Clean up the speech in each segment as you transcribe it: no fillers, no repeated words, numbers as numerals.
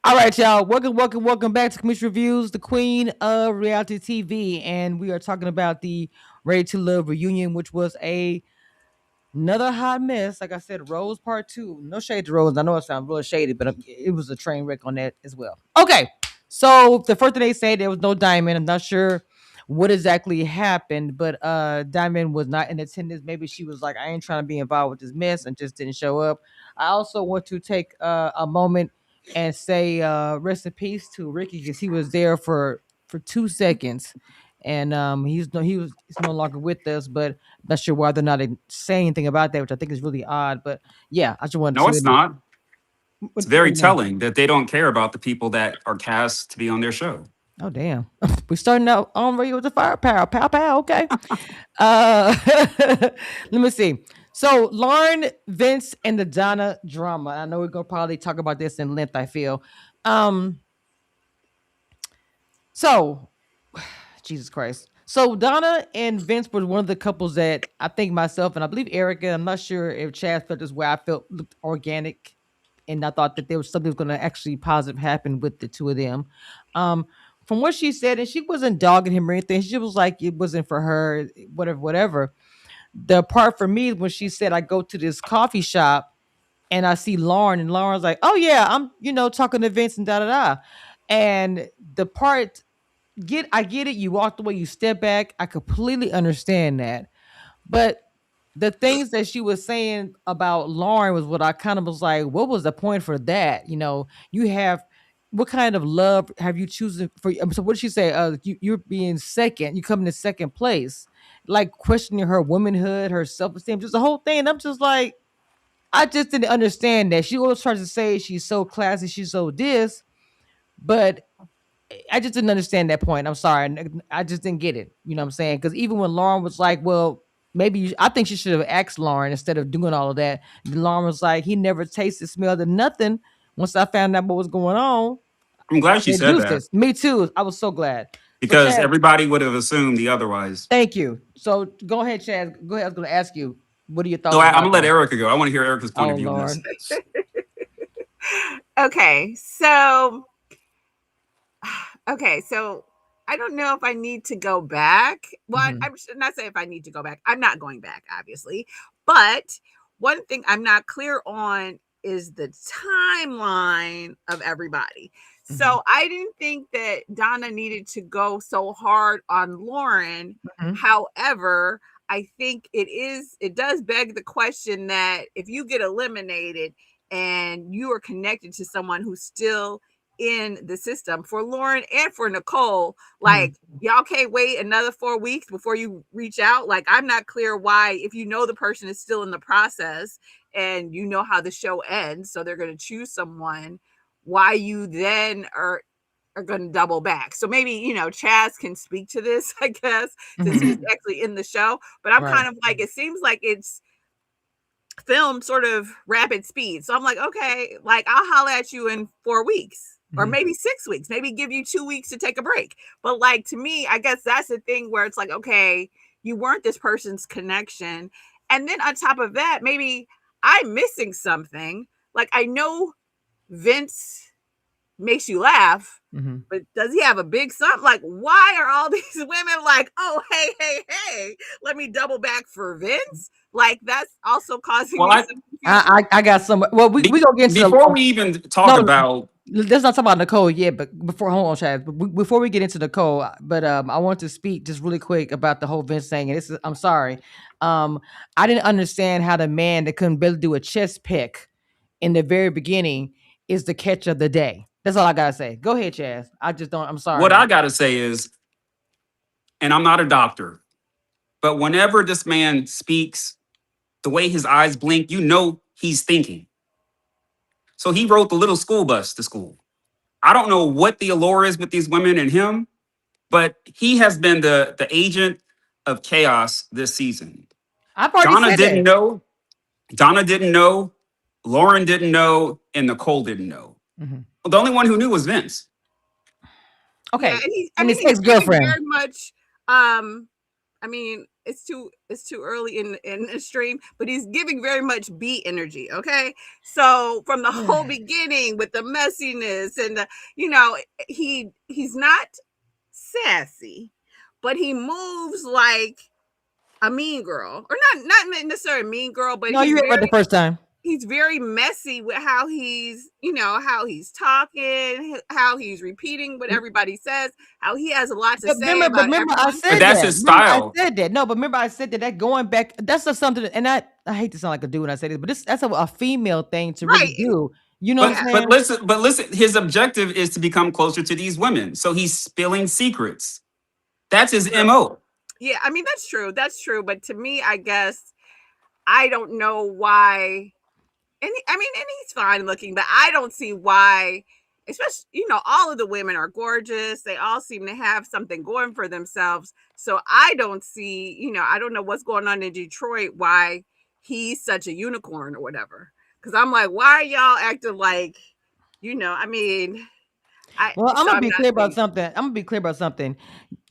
All right, y'all. Welcome back to Commission Reviews, the queen of reality TV, and we are talking about the Ready to Love reunion, which was another hot mess. Like I said, Rose Part Two. No shade to Rose. I know it sounds really shady, but it was a train wreck on that as well. Okay, so the first thing they say there was no Diamond. I'm not sure what exactly happened, but Diamond was not in attendance. Maybe she was like, I ain't trying to be involved with this mess, and just didn't show up. I also want to take a moment and say rest in peace to Ricky because he was there for 2 seconds, and he's no longer with us, but not sure why they're not saying anything about that, which I think is really odd. But yeah, I just wanted to No, say it's that. not. It's What very do you mean? telling that they don't care about the people that are cast to be on their show. Oh damn, we're starting out on radio with the firepower. Pow pow. Okay. Let me see. So Lauren, Vince, and the Donna drama. I know we're gonna probably talk about this in length. I feel. Um. So Jesus Christ. So Donna and Vince were one of the couples that I think myself and I believe Erica. I'm not sure if Chad felt this way. I felt looked organic, and I thought that there was something going to actually positive happen with the two of them. Um, from what she said, and she wasn't dogging him or anything. She was like it wasn't for her, whatever, whatever. The part for me when she said I go to this coffee shop and I see Lauren, and Lauren's like, "Oh yeah, I'm talking to Vince and da da da," and the part I get it. You walked away, you step back. I completely understand that. But the things that she was saying about Lauren was what I kind of was like, what was the point for that? You have what kind of love have you chosen for? So what did she say? You're being second. You come in second place, like questioning her womanhood, her self esteem, just the whole thing. And I'm just like, I just didn't understand that. She always tries to say she's so classy, she's so this, but I just didn't understand that point. I'm sorry. I just didn't get it. You know what I'm saying? Because even when Lauren was like, well, I think she should have asked Lauren instead of doing all of that. Lauren was like, he never tasted, smelled, or nothing. Once I found out what was going on, I'm I glad she said said that deuces. Me too. I was so glad. So, because Chad, everybody would have assumed the otherwise. thank you. So, go ahead, Chad. Go ahead. I was going to ask you, what are your So thoughts I'm about gonna let that? Erica go. I want to hear Erica's point Oh, of view on this. Lord. Okay, so okay, so I don't know if I need to go back. Well, Hmm. I'm should not say if I need to go back. I'm not going back, obviously. But one thing I'm not clear on is the timeline of everybody. Hmm. So I didn't think that Donna needed to go so hard on Lauren. Hmm. However, I think it does beg the question that if you get eliminated and you are connected to someone who's still in the system for Lauren and for Nicole, Hmm. like y'all can't wait another 4 weeks before you reach out. Like, I'm not clear why, if you know the person is still in the process and you know how the show ends, so they're going to choose someone, why you then are going to double back. So maybe, Chaz can speak to this, I guess, since Hmm. he's actually in the show. But I'm Right. kind of like, it seems like it's filmed sort of rapid speed. So I'm like, okay, like I'll holler at you in 4 weeks or Hmm. maybe 6 weeks, maybe give you 2 weeks to take a break. But like to me, I guess that's the thing where it's like, okay, you weren't this person's connection. And then on top of that, maybe I'm missing something. Like I know Vince makes you laugh, Hmm. but does he have a big something? Like, why are all these women like, oh, hey, let me double back for Vince? Like, that's also causing Well, me I some confusion. I got some. Well, we be, gonna get into the before we even talk no. about Let's not talk about Nicole yet. But before, hold on, Chad. But before we get into Nicole, but I want to speak just really quick about the whole Vince thing. And this is, I'm sorry, um, I didn't understand how the man that couldn't barely do a chest pick in the very beginning is the catch of the day. That's all I gotta say. Go ahead, Chaz. I just don't. I'm what sorry. I got to say is, and I'm not a doctor, but whenever this man speaks, the way his eyes blink, you know he's thinking. So he rode the little school bus to school. I don't know what the allure is with these women and him, but he has been the agent of chaos this season. I've already Donna said didn't that. know. Donna didn't know. Lauren didn't know. And Nicole didn't know. Mhm. The only one who knew was Vince. Yeah, Okay, and and his he's ex giving girlfriend. very much, um, I mean, it's too early in the stream, but he's giving very much B energy. Okay, so from the whole beginning with the messiness and the, you know, he's not sassy, but he moves like a mean girl, or not necessarily a mean girl, but No, you read about the first time. he's very messy with how he's, you know, how he's talking, how he's repeating what everybody says, how he has a lot to say But about remember, I everyone. But said that's that. his Remember, I style. said that. No, but remember, I said that. That going back, that's just something. And I hate to sound like a dude when I say this, but that's a female thing to really Right. do. You know what Yeah. I'm saying? But listen, his objective is to become closer to these women. So he's spilling secrets. That's his True. MO. Yeah, I mean that's true. That's true. But to me, I guess I don't know why. I mean, and he's fine looking, but I don't see why. Especially, you know, all of the women are gorgeous. They all seem to have something going for themselves. So I don't see, you know, I don't know what's going on in Detroit. Why he's such a unicorn or whatever. Because I'm like, why are y'all acting like, you know? I mean, Well, I'm so gonna I'm be not clear about seeing. something. I'm gonna be clear about something.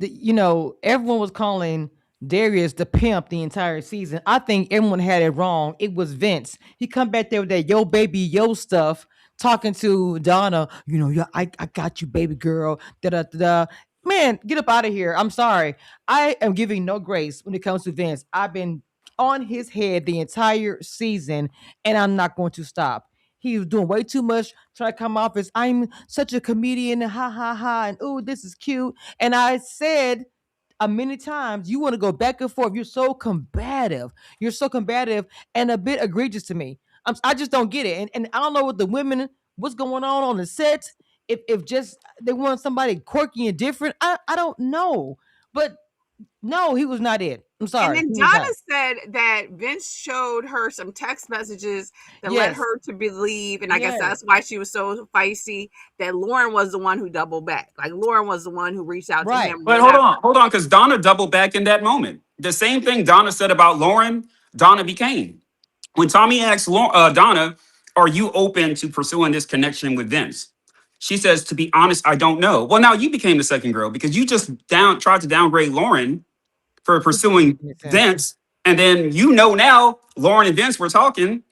You know, everyone was calling Darius the pimp the entire season. I think everyone had it wrong. It was Vince. He come back there with that yo baby yo stuff, talking to Donna. You know, yeah, I got you, baby girl. Da da da. Man, get up out of here. I'm sorry. I am giving no grace when it comes to Vince. I've been on his head the entire season, and I'm not going to stop. He was doing way too much, trying to come off as I'm such a comedian, and ha ha ha, and oh, this is cute. And I said many times, you want to go back and forth. You're so combative. You're so combative and a bit egregious to me. I just don't get it. And I don't know what the women, what's going on the set. If just they want somebody quirky and different, I don't know. But no, he was not it. I'm And sorry, then he was not. Donna said that Vince showed her some text messages that led Yes, her to believe, and I guess yes, that's why she was so feisty, that Lauren was the one who doubled back. Like Lauren was the one who reached out to right. him or But whatever. hold on, because Donna doubled back in that moment. The same thing Donna said about Lauren, Donna became. When Tommy asked Donna, "Are you open to pursuing this connection with Vince?" She says, "To be honest, I don't know." Well, now you became the second girl because you just tried to downgrade Lauren for Which doesn't make pursuing any sense. Vince, and then you know now Lauren and Vince were talking,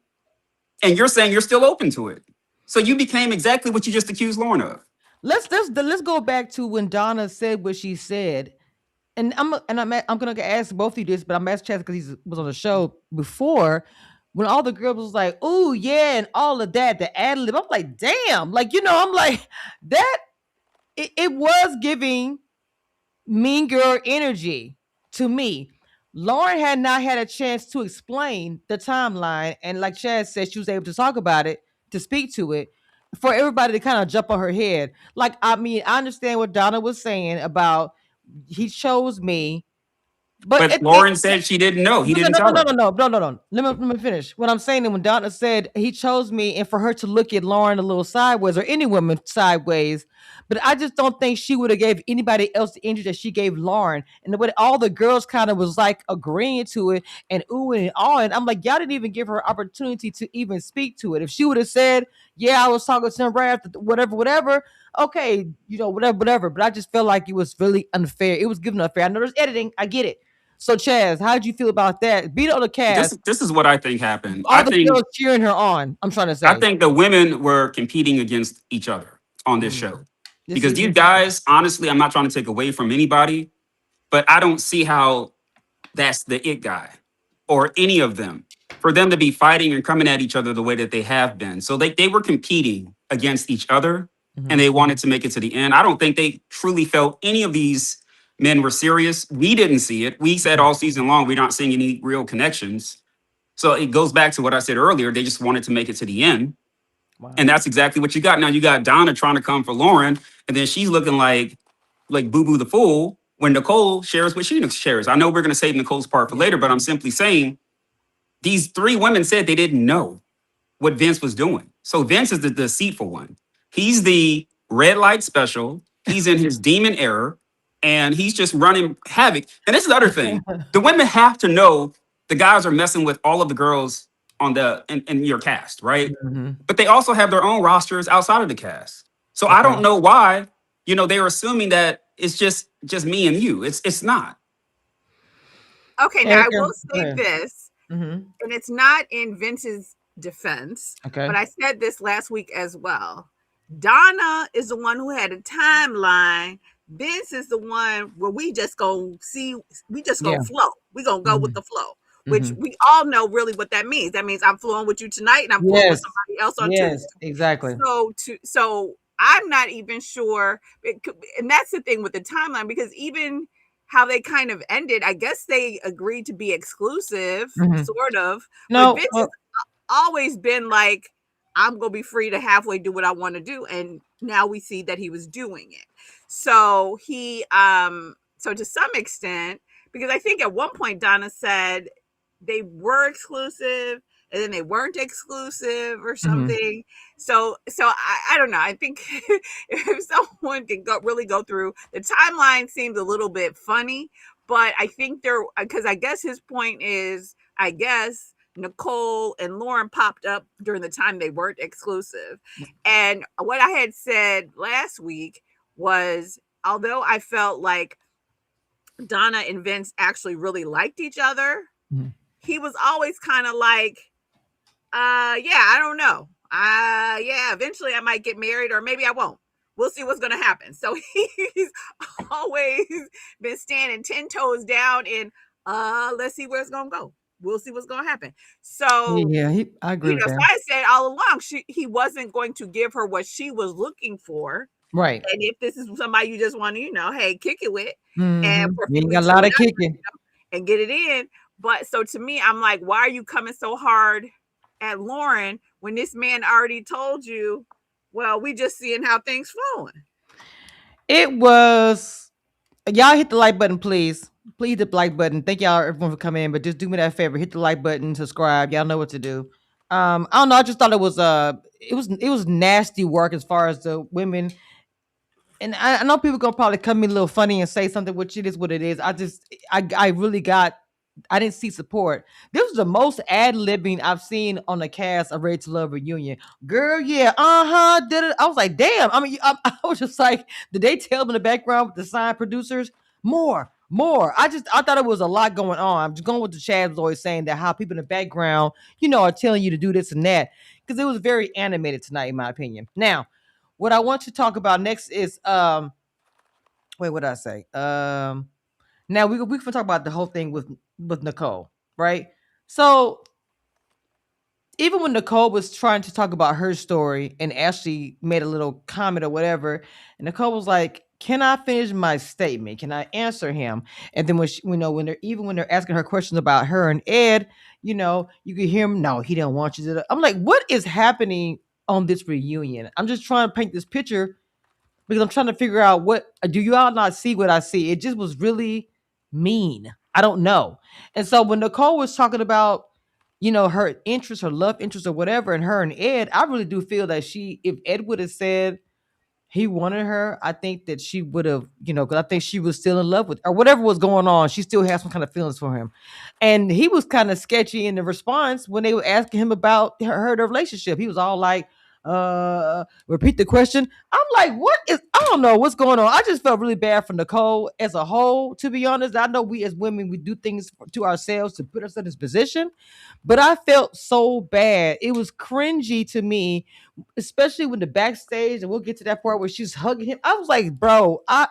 and you're saying you're still open to it. So you became exactly what you just accused Lauren of. Let's go back to when Donna said what she said. And I'm gonna ask both of you this, but I'm asking Chaz because he was on the show before when all the girls was like, "Oh yeah," and all of that, the ad lib. I'm like, damn, like I'm like that. It was giving mean girl energy to me. Lauren had not had a chance to explain the timeline, and like Chaz said, she was able to talk about it, to speak to it, for everybody to kind of jump on her head. Like, I mean, I understand what Donna was saying about he chose me, but But Lauren said she didn't know. He no, didn't no, no, tell no, her. no, no, no, no, no. Let me finish. What I'm saying is when Donna said he chose me, and for her to look at Lauren a little sideways, or any woman sideways, but I just don't think she would have gave anybody else the energy that she gave Lauren. And the way all the girls kind of was like agreeing to it and oohing and awing. I'm like, y'all didn't even give her opportunity to even speak to it. If she would have said, "Yeah, I was talking to him right after whatever, whatever," okay, whatever, whatever. But I just felt like it was really unfair. It was given unfair. I know there's editing. I get it. So Chaz, how did you feel about that? Beat on the This cast, this is what I think happened. all the girls cheering her on. I'm trying to I say. think the women were competing against each other on this Mm. show This because is these guys, honestly, I'm not trying to take away from anybody, but I don't see how that's the it guy or any of them for them to be fighting and coming at each other the way that they have been. So they were competing against each other and Mhm. they wanted to make it to the end. I don't think they truly felt any of these men were serious. We didn't see it. We said all season long, we're not seeing any real connections. So it goes back to what I said earlier. They just wanted to make it to the end. And Wow. that's exactly what you got. Now you got Donna trying to come for Lauren, and then she's looking like Boo Boo the Fool when Nicole shares what she shares. I know we're gonna save Nicole's part for Yeah. later, but I'm simply saying these three women said they didn't know what Vince was doing. So Vince is the deceitful one. He's the red light special. He's in his demon era, and he's just running havoc. And this is the other thing: the women have to know the guys are messing with all of the girls on in your cast, right? Mhm. But they also have their own rosters outside of the cast. So I Okay. don't know why, they were assuming that it's just me and you. It's not. Okay, now I Erica, will go say ahead. this, Mm-hmm. and it's not in Vince's defense, but Okay. I said this last week as well. Donna is the one who had a timeline. Vince is the one where we just gonna see, we just gonna Yeah. flow. We gonna go with Mm-hmm. the flow, which Mm-hmm. we all know really what that means. That means I'm flowing with you tonight and I'm flowing with Yes. somebody else on Yes. Tuesday. Exactly. So I'm not even sure, and that's the thing with the timeline, because even how they kind of ended, I guess they agreed to be exclusive, Mm-hmm. sort of, but No. Vince has always been like, I'm gonna be free to halfway do what I want to do, and now we see that he was doing it. So so to some extent, because I think at one point Donna said they were exclusive and then they weren't exclusive or Mm-hmm. something. So I don't know. I think if someone can really go through the timeline, seems a little bit funny, but I think they're, because I guess his point is, I guess Nicole and Lauren popped up during the time they weren't exclusive. And what I had said last week was, although I felt like Donna and Vince actually really liked each other, Mm-hmm. he was always kind of like, yeah, I don't know. Yeah, eventually I might get married or maybe I won't. We'll see what's going to happen. So he's always been standing 10 toes down in, let's see where it's going to go. We'll see what's going to happen. So, Yeah. I agree with so that. I said all along, he wasn't going to give her what she was looking for. Right. And if this is somebody you just want to, hey, kick it with, and Mm-hmm. for You ain't got a lot of $52 kicking. and get it in. But so to me, I'm like, why are you coming so hard at Lauren when this man already told you, well, we just seeing how things flowing? It was. Y'all hit the like button, please. Please hit the like button. Thank y'all everyone for coming in, but just do me that favor. Hit the like button, subscribe. Y'all know what to do. I don't know. I just thought it was nasty work as far as the women. And I know people gonna probably come in a little funny and say something, which it is what it is. I really got, I didn't see support. This was the most ad libbing I've seen on the cast of Ready to Love reunion. Girl, yeah, did it. I was like, damn. I mean, I was just like, did they tell them in the background with the sign producers? More. I thought it was a lot going on. I'm just going with the Chad was always saying that how people in the background, are telling you to do this and that. Because it was very animated tonight, in my opinion. Now, what I want to talk about next is wait, what did I say? Now we can talk about the whole thing with Nicole, right? So even when Nicole was trying to talk about her story and Ashley made a little comment or whatever, and Nicole was like, "Can I finish my statement? Can I answer him?" And then when they're asking her questions about her and Ed, you could hear him. No, he didn't want you to. I'm like, what is happening on this reunion? I'm just trying to paint this picture because I'm trying to figure out what do you all not see what I see? It just was really mean. I don't know. And so when Nicole was talking about, her interest, her love interest, or whatever, and her and Ed, I really do feel that if Ed would have said he wanted her, I think that she would have, because I think she was still in love with, or whatever was going on. She still has some kind of feelings for him. And he was kind of sketchy in the response when they were asking him about their relationship. He was all like, repeat the question. I'm like, I don't know what's going on. I just felt really bad for Nicole as a whole, to be honest. I know we as women, we do things to ourselves to put ourselves in this position, but I felt so bad. It was cringy to me, especially when the backstage, and we'll get to that part where she's hugging him. I was like, bro, I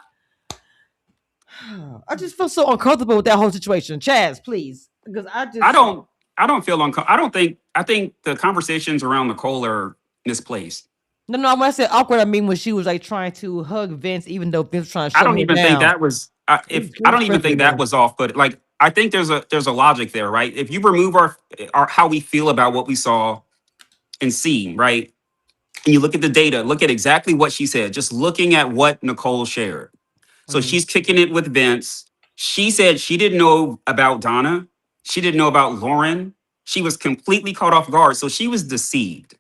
just feel so uncomfortable with that whole situation. Chaz, please, because I don't I don't feel uncomfortable. I think the conversations around Nicole are misplaced. no. When I said awkward, I mean when she was like trying to hug Vince, even though Vince was trying to I shut don't her even think down. that was It if I was don't even cringy to think that me. was off put. Like I think there's a logic there, right? If you remove our how we feel about what we saw and see, right? And you look at the data, look at exactly what she said, just looking at what Nicole shared. So Mhm. she's kicking it with Vince. She said she didn't know about Donna. She didn't know about Lauren. She was completely caught off guard. So she was deceived.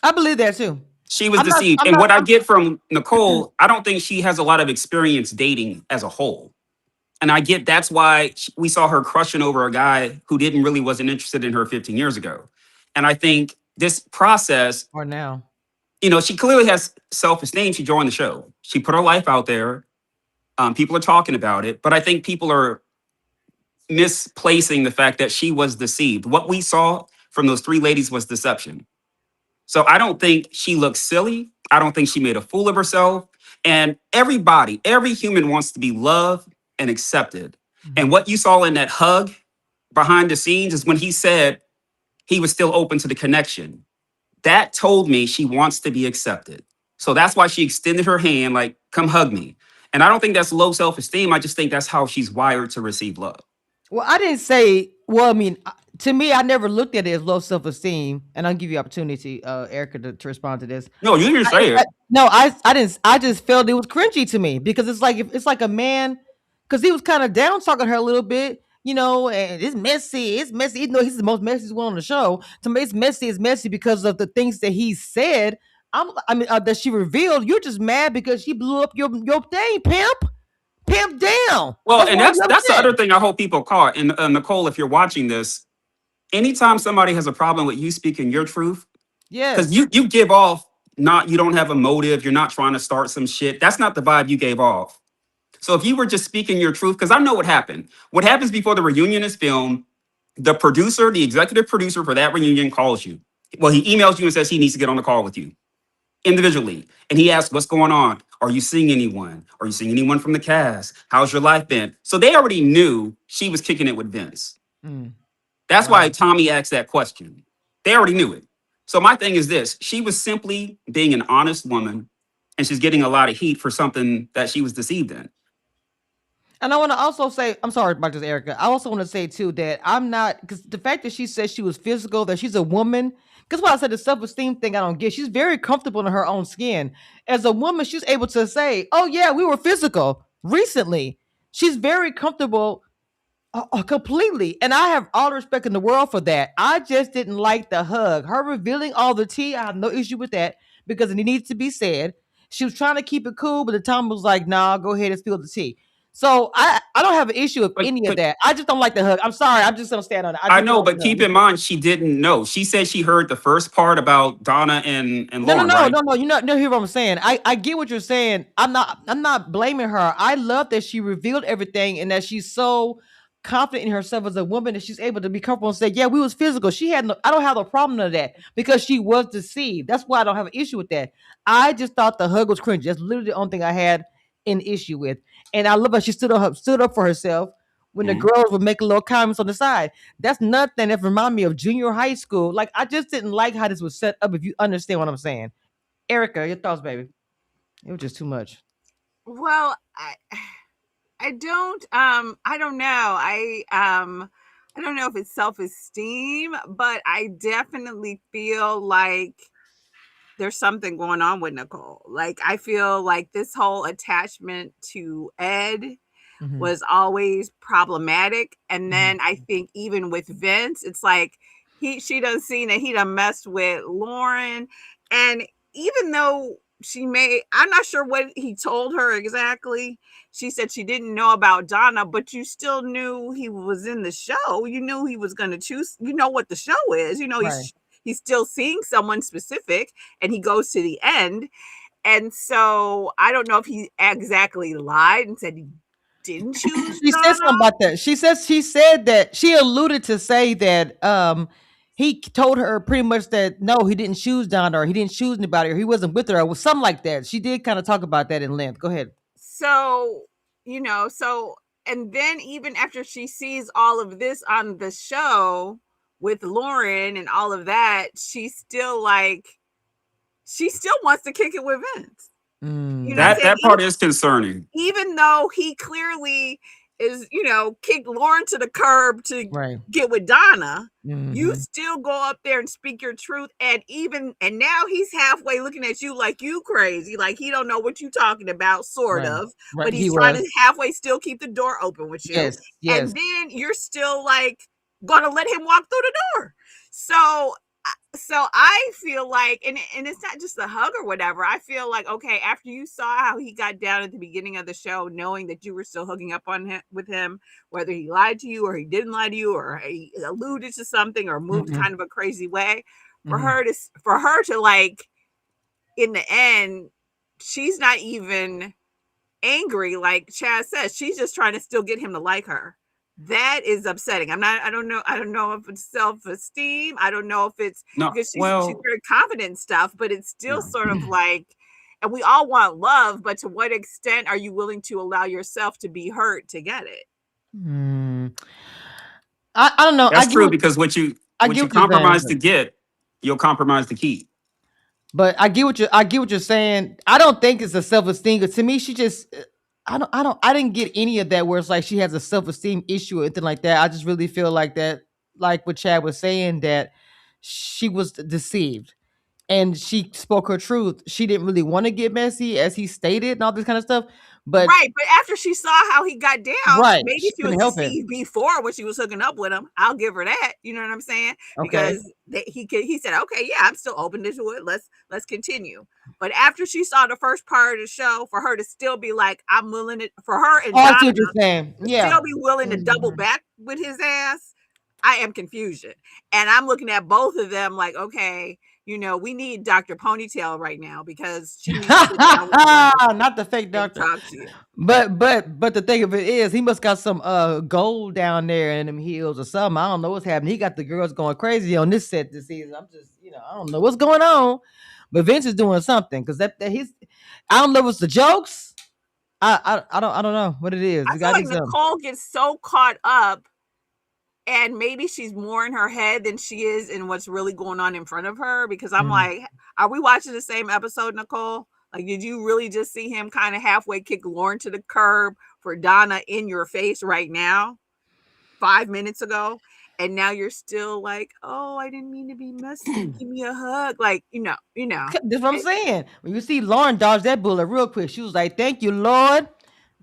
I believe that too. She was I'm not. deceived. I'm And not. what I get from Nicole, I don't think she has a lot of experience dating as a whole. And I get that's why we saw her crushing over a guy who didn't really wasn't interested in her 15 years ago. And I think this process, Or now. she clearly has self-esteem. She joined the show. She put her life out there. People are talking about it, but I think people are misplacing the fact that she was deceived. What we saw from those three ladies was deception. So I don't think she looks silly. I don't think she made a fool of herself. And everybody, every human wants to be loved and accepted. Mhm. And what you saw in that hug behind the scenes is when he said he was still open to the connection. That told me she wants to be accepted. So that's why she extended her hand, like, come hug me. And I don't think that's low self esteem. I just think that's how she's wired to receive love. Well, I didn't say. Well, I mean, to me, I never looked at it as low self esteem, and I'll give you opportunity, Erica, to respond to this. No, you didn't say I it. no, I didn't. I just felt it was cringy to me because it's like if it's like a man, because he was kind of down talking her a little bit, and it's messy. It's messy, even though he's the most messy one on the show. To me, it's messy. It's messy because of the things that he said. I mean, that she revealed. You're just mad because she blew up your thing, pimp down. Well, That's and why that's you're that's the other upset. thing I hope people caught. And Nicole, if you're watching this, anytime somebody has a problem with you speaking your truth, because Yes. you give off not you don't have a motive, you're not trying to start some shit. That's not the vibe you gave off. So if you were just speaking your truth, because I know what happened. What happens before the reunion is filmed, the producer, the executive producer for that reunion calls you. Well, he emails you and says he needs to get on the call with you individually. And he asks, what's going on? Are you seeing anyone? Are you seeing anyone from the cast? How's your life been? So they already knew she was kicking it with Vince. Mm, That's why wow. Tommy asked that question. They already knew it. So my thing is this: she was simply being an honest woman, and she's getting a lot of heat for something that she was deceived in. And I want to also say, I'm sorry about this, Erica. I also want to say too that I'm not because the fact that she said she was physical, that she's a woman. Because what I said, the self-esteem thing, I don't get. She's very comfortable in her own skin. As a woman, she's able to say, "Oh yeah, we were physical recently." She's very comfortable completely. And I have all the respect in the world for that. I just didn't like the hug. Her revealing all the tea, I have no issue with that because it needs to be said. She was trying to keep it cool, but the Tom was like, nah, go ahead and spill the tea. So I don't have an issue with But any of but that. I just don't like the hug. I'm sorry. I'm just gonna stand on it. I I just don't know, like but the hug. keep in mind she didn't know. She said she heard the first part about Donna and No, no, Lauren, no, right? no, no. You know, hear what I'm saying. I get what you're saying. I'm not blaming her. I love that she revealed everything and that she's so confident in herself as a woman that she's able to be comfortable and say, yeah, we was physical. She had no, I don't have a problem with that because she was deceived. That's why I don't have an issue with that. I just thought the hug was cringe. That's literally the only thing I had an issue with. And I love how she stood up for herself when the Mhm. girls would make little comments on the side. That's nothing that remind me of junior high school. Like I just didn't like how this was set up. If you understand what I'm saying, Erica, your thoughts, baby? It was just too much. Well, I don't know. I don't know if it's self-esteem, but I definitely feel like there's something going on with Nicole. Like I feel like this whole attachment to Ed Hmm. was always problematic. And Hmm. then I think even with Vince, it's like she done seen that he done messed with Lauren. And even though I'm not sure what he told her exactly. She said she didn't know about Donna, but you still knew he was in the show. You knew he was going to choose. You know what the show is. You know Right. he's still seeing someone specific, and he goes to the end. And so I don't know if he exactly lied and said he didn't choose She said something Donna. about that. She said that she alluded to say that he told her pretty much that no, he didn't choose Donna or he didn't choose anybody or he wasn't with her or was something like that. She did kind of talk about that in length. Go ahead. So, so and then even after she sees all of this on the show with Lauren and all of that, she still wants to kick it with Vince. You know what I'm Mm, That saying? that part is concerning. Even though he clearly is, kicked Lauren to the curb to right. get with Donna, you Hmm. still go up there and speak your truth. And now he's halfway looking at you like you crazy, like he don't know what you talking about, sort Right. of, Right. but He he's trying was. to halfway still keep the door open with you. Yes. Yes. And then you're still like gonna let him walk through the door. So I feel like, and it's not just a hug or whatever. I feel like, okay, after you saw how he got down at the beginning of the show, knowing that you were still hooking up on him with him, whether he lied to you or he didn't lie to you or he alluded to something or moved Hmm. kind of a crazy way, for Hmm. her to for her to like in the end, she's not even angry like Chad says. She's just trying to still get him to like her. That is upsetting. I don't know. I don't know if it's self-esteem. I don't know if it's No, because she's well, very confident and stuff, but it's still no. sort of like, and we all want love, but to what extent are you willing to allow yourself to be hurt to get it? Hmm. I don't know. That's true because I what get you what you're saying, compromise to get, you'll compromise to keep. but I get what you're saying. I don't think it's a self esteem. To me, she just I didn't get any of that where it's like she has a self esteem issue or anything like that. I just really feel like that, like what Chad was saying, that she was deceived and she spoke her truth. She didn't really want to get messy, as he stated, and all this kind of stuff. But Right, but after she saw how he got down, right, maybe she she was couldn't help it. deceived before when she was hooking up with him. I'll give her that. You know what I'm saying? Okay. Because he said, "Okay, yeah, I'm still open to it. Let's continue." But after she saw the first part of the show, for her to still be like, "I'm willing to," for her Oh, and I see Donna what you're saying. to Yeah. still be willing to double Mhm. back with his ass, I am confusion. And I'm looking at both of them like, okay, we need Dr. Ponytail right now because she needs to sit down with you guys Not the fake and doctor. talk to you. But the thing of it is, he must got some gold down there in them heels or something. I don't know what's happening. He got the girls going crazy on this set this season. I'm just, I don't know what's going on. But Vince is doing something because that he's, I don't know if it's the jokes. I don't know what it is. I You feel gotta like do something. Nicole gets so caught up and maybe she's more in her head than she is in what's really going on in front of her because I'm Mhm. like, are we watching the same episode, Nicole? Like, did you really just see him kind of halfway kick Lauren to the curb for Donna in your face right now, 5 minutes ago? And now you're still like, oh, I didn't mean to be messy. Give me a hug. Like, That's what I'm saying. When you see Lauren dodge that bullet real quick, she was like, "Thank you, Lord,"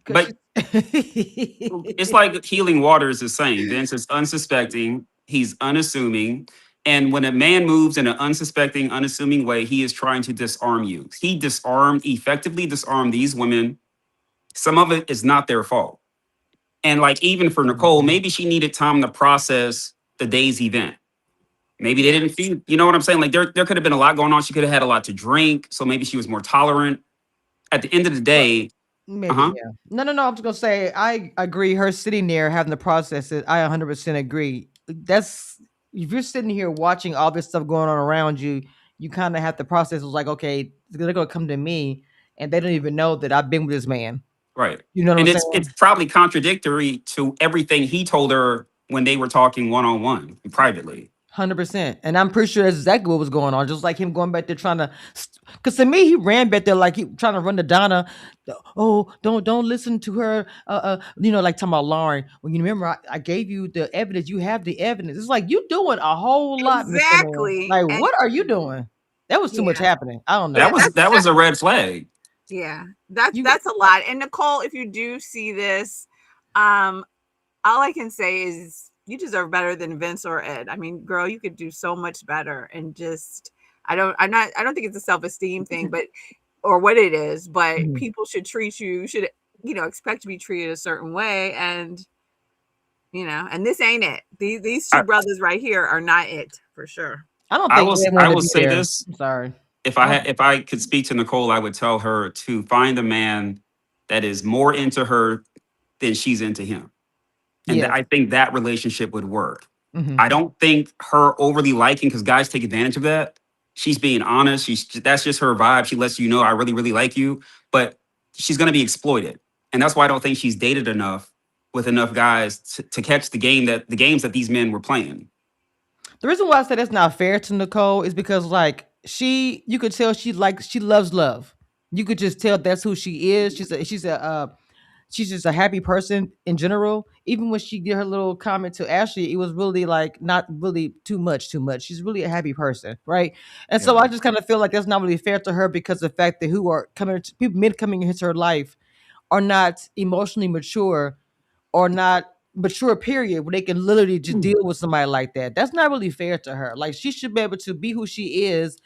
because But she. it's like Healing Waters is saying. Vince is unsuspecting, he's unassuming. And when a man moves in an unsuspecting, unassuming way, he is trying to disarm you. He effectively disarmed these women. Some of it is not their fault. And like even for Nicole, Mhm. maybe she needed time to process the day's event. Maybe they Yeah. didn't feel, you know what I'm saying? Like there could have been a lot going on. She could have had a lot to drink. So maybe she was more tolerant. At the end of the Well, day, maybe, uh-huh. yeah. No, no, no. I'm just gonna say I agree. Her sitting there having to process it, I 100% agree. That's if you're sitting here watching all this stuff going on around you, you kind of have to process. It like, okay, they're gonna come to me, and they don't even know that I've been with this man. Right. You know what I'm And it's saying? probably contradictory to everything he told her when they were talking one on one privately. 100%. And I'm pretty sure that's exactly what was going on. Just like him going back there trying to, because to me, he ran back there like he trying to run to Donna. Oh, don't listen to her. Like talking about Lauren. Well, you remember I gave you the evidence. You have the evidence. It's like you doing a whole lot, Mister Man. Exactly. Like, And what are you doing? That was too much yeah, happening. I don't yeah, know. That was a red flag. yeah, that's You that's a lot. And Nicole, if you do see this, um, all I can say is you deserve better than Vince or Ed. I mean, girl, you could do so much better. And just, I don't think it's a self-esteem thing, but or what it is, but Mhm. people should expect to be treated a certain way. And and this ain't it. These two I, brothers right here are not it for sure. I don't think Ed I wanted to will be say there. this. I'm sorry. If I don't. if I could speak to Nicole, I would tell her to find a man that is more into her than she's into him. And Yes. I think that relationship would work. Hmm. I don't think her overly liking, because guys take advantage of that. She's being honest. That's just her vibe. She lets you know I really, really like you, but she's gonna be exploited. And that's why I don't think she's dated enough with enough guys to catch the games that these men were playing. The reason why I say that's not fair to Nicole is because like you could tell she loves love. You could just tell that's who she is. She's just a happy person in general. Even when she did her little comment to Ashley, it was really like not really too much. She's really a happy person, right? And so Yeah. I just kind of feel like that's not really fair to her because of the fact that who are coming people men coming into her life are not emotionally mature or not mature period where they can literally just deal with somebody like that. That's not really fair to her. Like she should be able to be who she is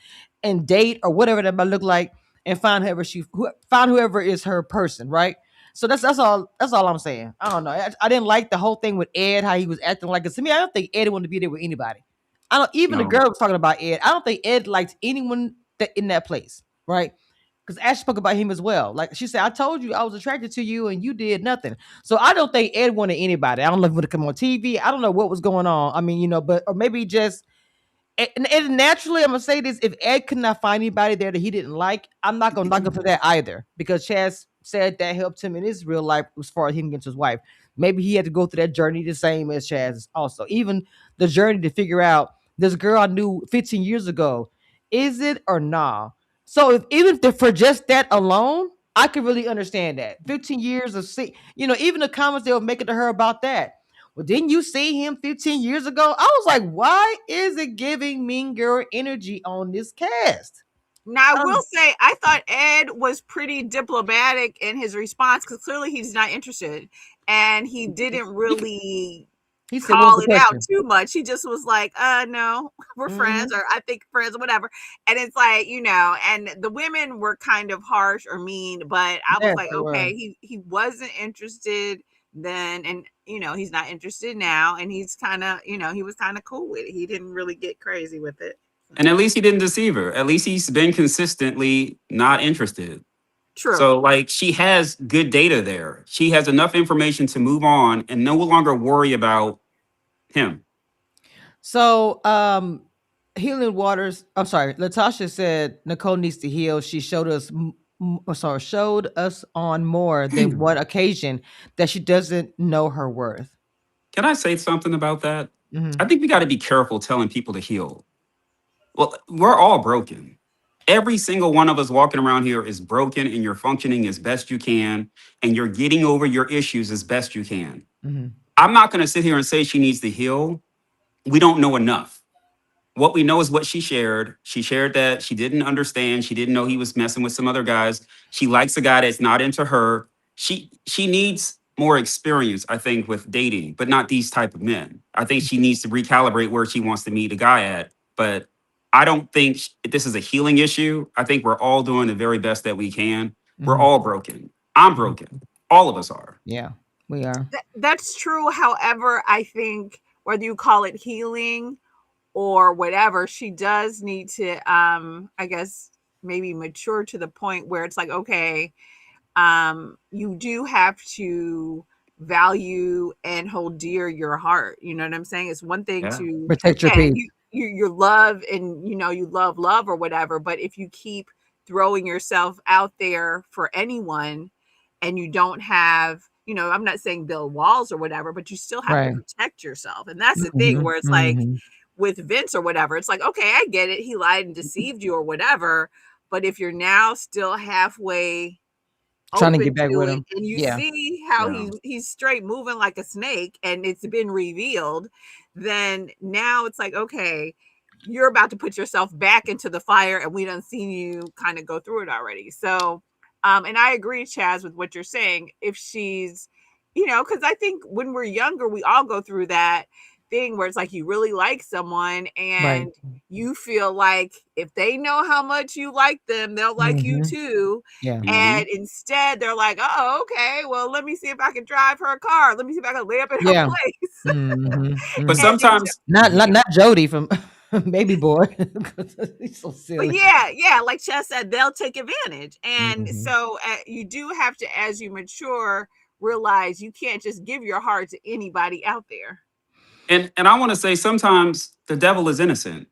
and date or whatever that might look like and find whoever is her person, right? So that's all I'm saying. I don't know. I didn't like the whole thing with Ed, how he was acting like it. To me, I don't think Ed wanted to be there with anybody. I don't even the No. girl was talking about Ed. I don't think Ed liked anyone in that place, right? because Ash spoke about him as well. Like she said, I told you I was attracted to you and you did nothing. So I don't think Ed wanted anybody. I don't know if he would come on TV. I don't know what was going on. I mean, but or maybe just and naturally, I'm gonna say this: if Ed could not find anybody there that he didn't like, I'm not gonna knock him for that either. Because Chaz said that helped him in his real life as far as him against his wife. Maybe he had to go through that journey the same as Chaz. Also, even the journey to figure out this girl I knew 15 years ago, is it or nah? So if even if for just that alone, I could really understand that. 15 years of even the comments they were making to her about that. Well, didn't you see him 15 years ago? I was like, why is it giving Mean Girl energy on this cast? Now, I will Um, say, I thought Ed was pretty diplomatic in his response because clearly he's not interested. And he didn't he, really he said, what was call the it out question? too much. He just was like, no, we're friends, Hmm. or I think friends, or whatever. And it's like, and the women were kind of harsh or mean, but I was Yes, like, they were. okay, he wasn't interested then, and he's not interested now, and he's kind of, he was kind of cool with it. He didn't really get crazy with it. And at least he didn't deceive her. At least he's been consistently not interested. True. So, like, she has good data there. She has enough information to move on and no longer worry about him. So, Healing Waters, I'm sorry, Latasha said Nicole needs to heal. She showed us, showed us on more than Can one occasion that she doesn't know her worth. I say something about that? I Hmm. think we got to be careful telling people to heal. Well, we're all broken. Every single one of us walking around here is broken, and you're functioning as best you can, and you're getting over your issues as best you can. Hmm. I'm not going to sit here and say she needs to heal. We don't know enough. What we know is what she shared. She shared that she didn't understand. She didn't know he was messing with some other guys. She likes a guy that's not into her. She needs more experience, I think, with dating, but not these type of men. I think she needs to recalibrate where she wants to meet a guy at. But I don't think this is a healing issue. I think we're all doing the very best that we can. We're Hmm. all broken. I'm Hmm. broken. All of us are. Yeah, we are. That's true. However, I think whether you call it healing or whatever, she does need to, I guess, maybe mature to the point where it's like, okay, you do have to value and hold dear your heart. You know what I'm saying? It's one thing Yeah. to, Protect your yeah, peace. you love, and you love or whatever, but if you keep throwing yourself out there for anyone and you don't have, I'm not saying build walls or whatever, but you still have to Right. protect yourself. And that's the thing Hmm. where it's like Hmm. with Vince or whatever, it's like, okay, I get it. He lied and deceived you or whatever. But if you're now still halfway Trying to open get back to with it him. and you Yeah. see how Yeah. he's straight moving like a snake and it's been revealed, then now it's like, okay, you're about to put yourself back into the fire and we done seen you kind of go through it already. So and I agree, Chaz, with what you're saying. If she's, because I think when we're younger we all go through that thing where it's like you really like someone Right. and you feel like if they know how much you like them, they'll like you Hmm. too. Yeah. And Mhm. instead, they're like, oh, okay, well, let me see if I can drive her car. Let me see if I can lay up at her Yeah. place. Hmm. But Hmm. And it, sometimes, Not Jody from Baby Boy. He's so but silly. yeah, like Chess said, they'll take advantage. And Hmm. so you do have to, as you mature, realize you can't just give your heart to anybody out there. and I want to say sometimes the devil is innocent.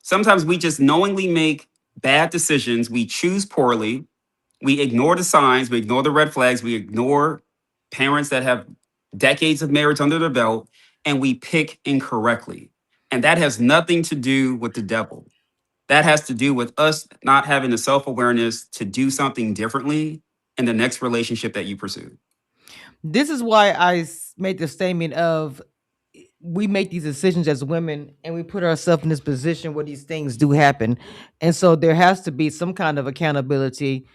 Sometimes we just knowingly make bad decisions. We choose poorly. We ignore the signs. We ignore the red flags. We ignore parents that have decades of marriage under their belt, and we pick incorrectly. And that has nothing to do with the devil. That has to do with us not having the self awareness to do something differently in the next relationship that you pursue. This is why made the statement of we make these decisions as women and we put ourselves in this position where these things do happen. And so there has to be some kind of accountability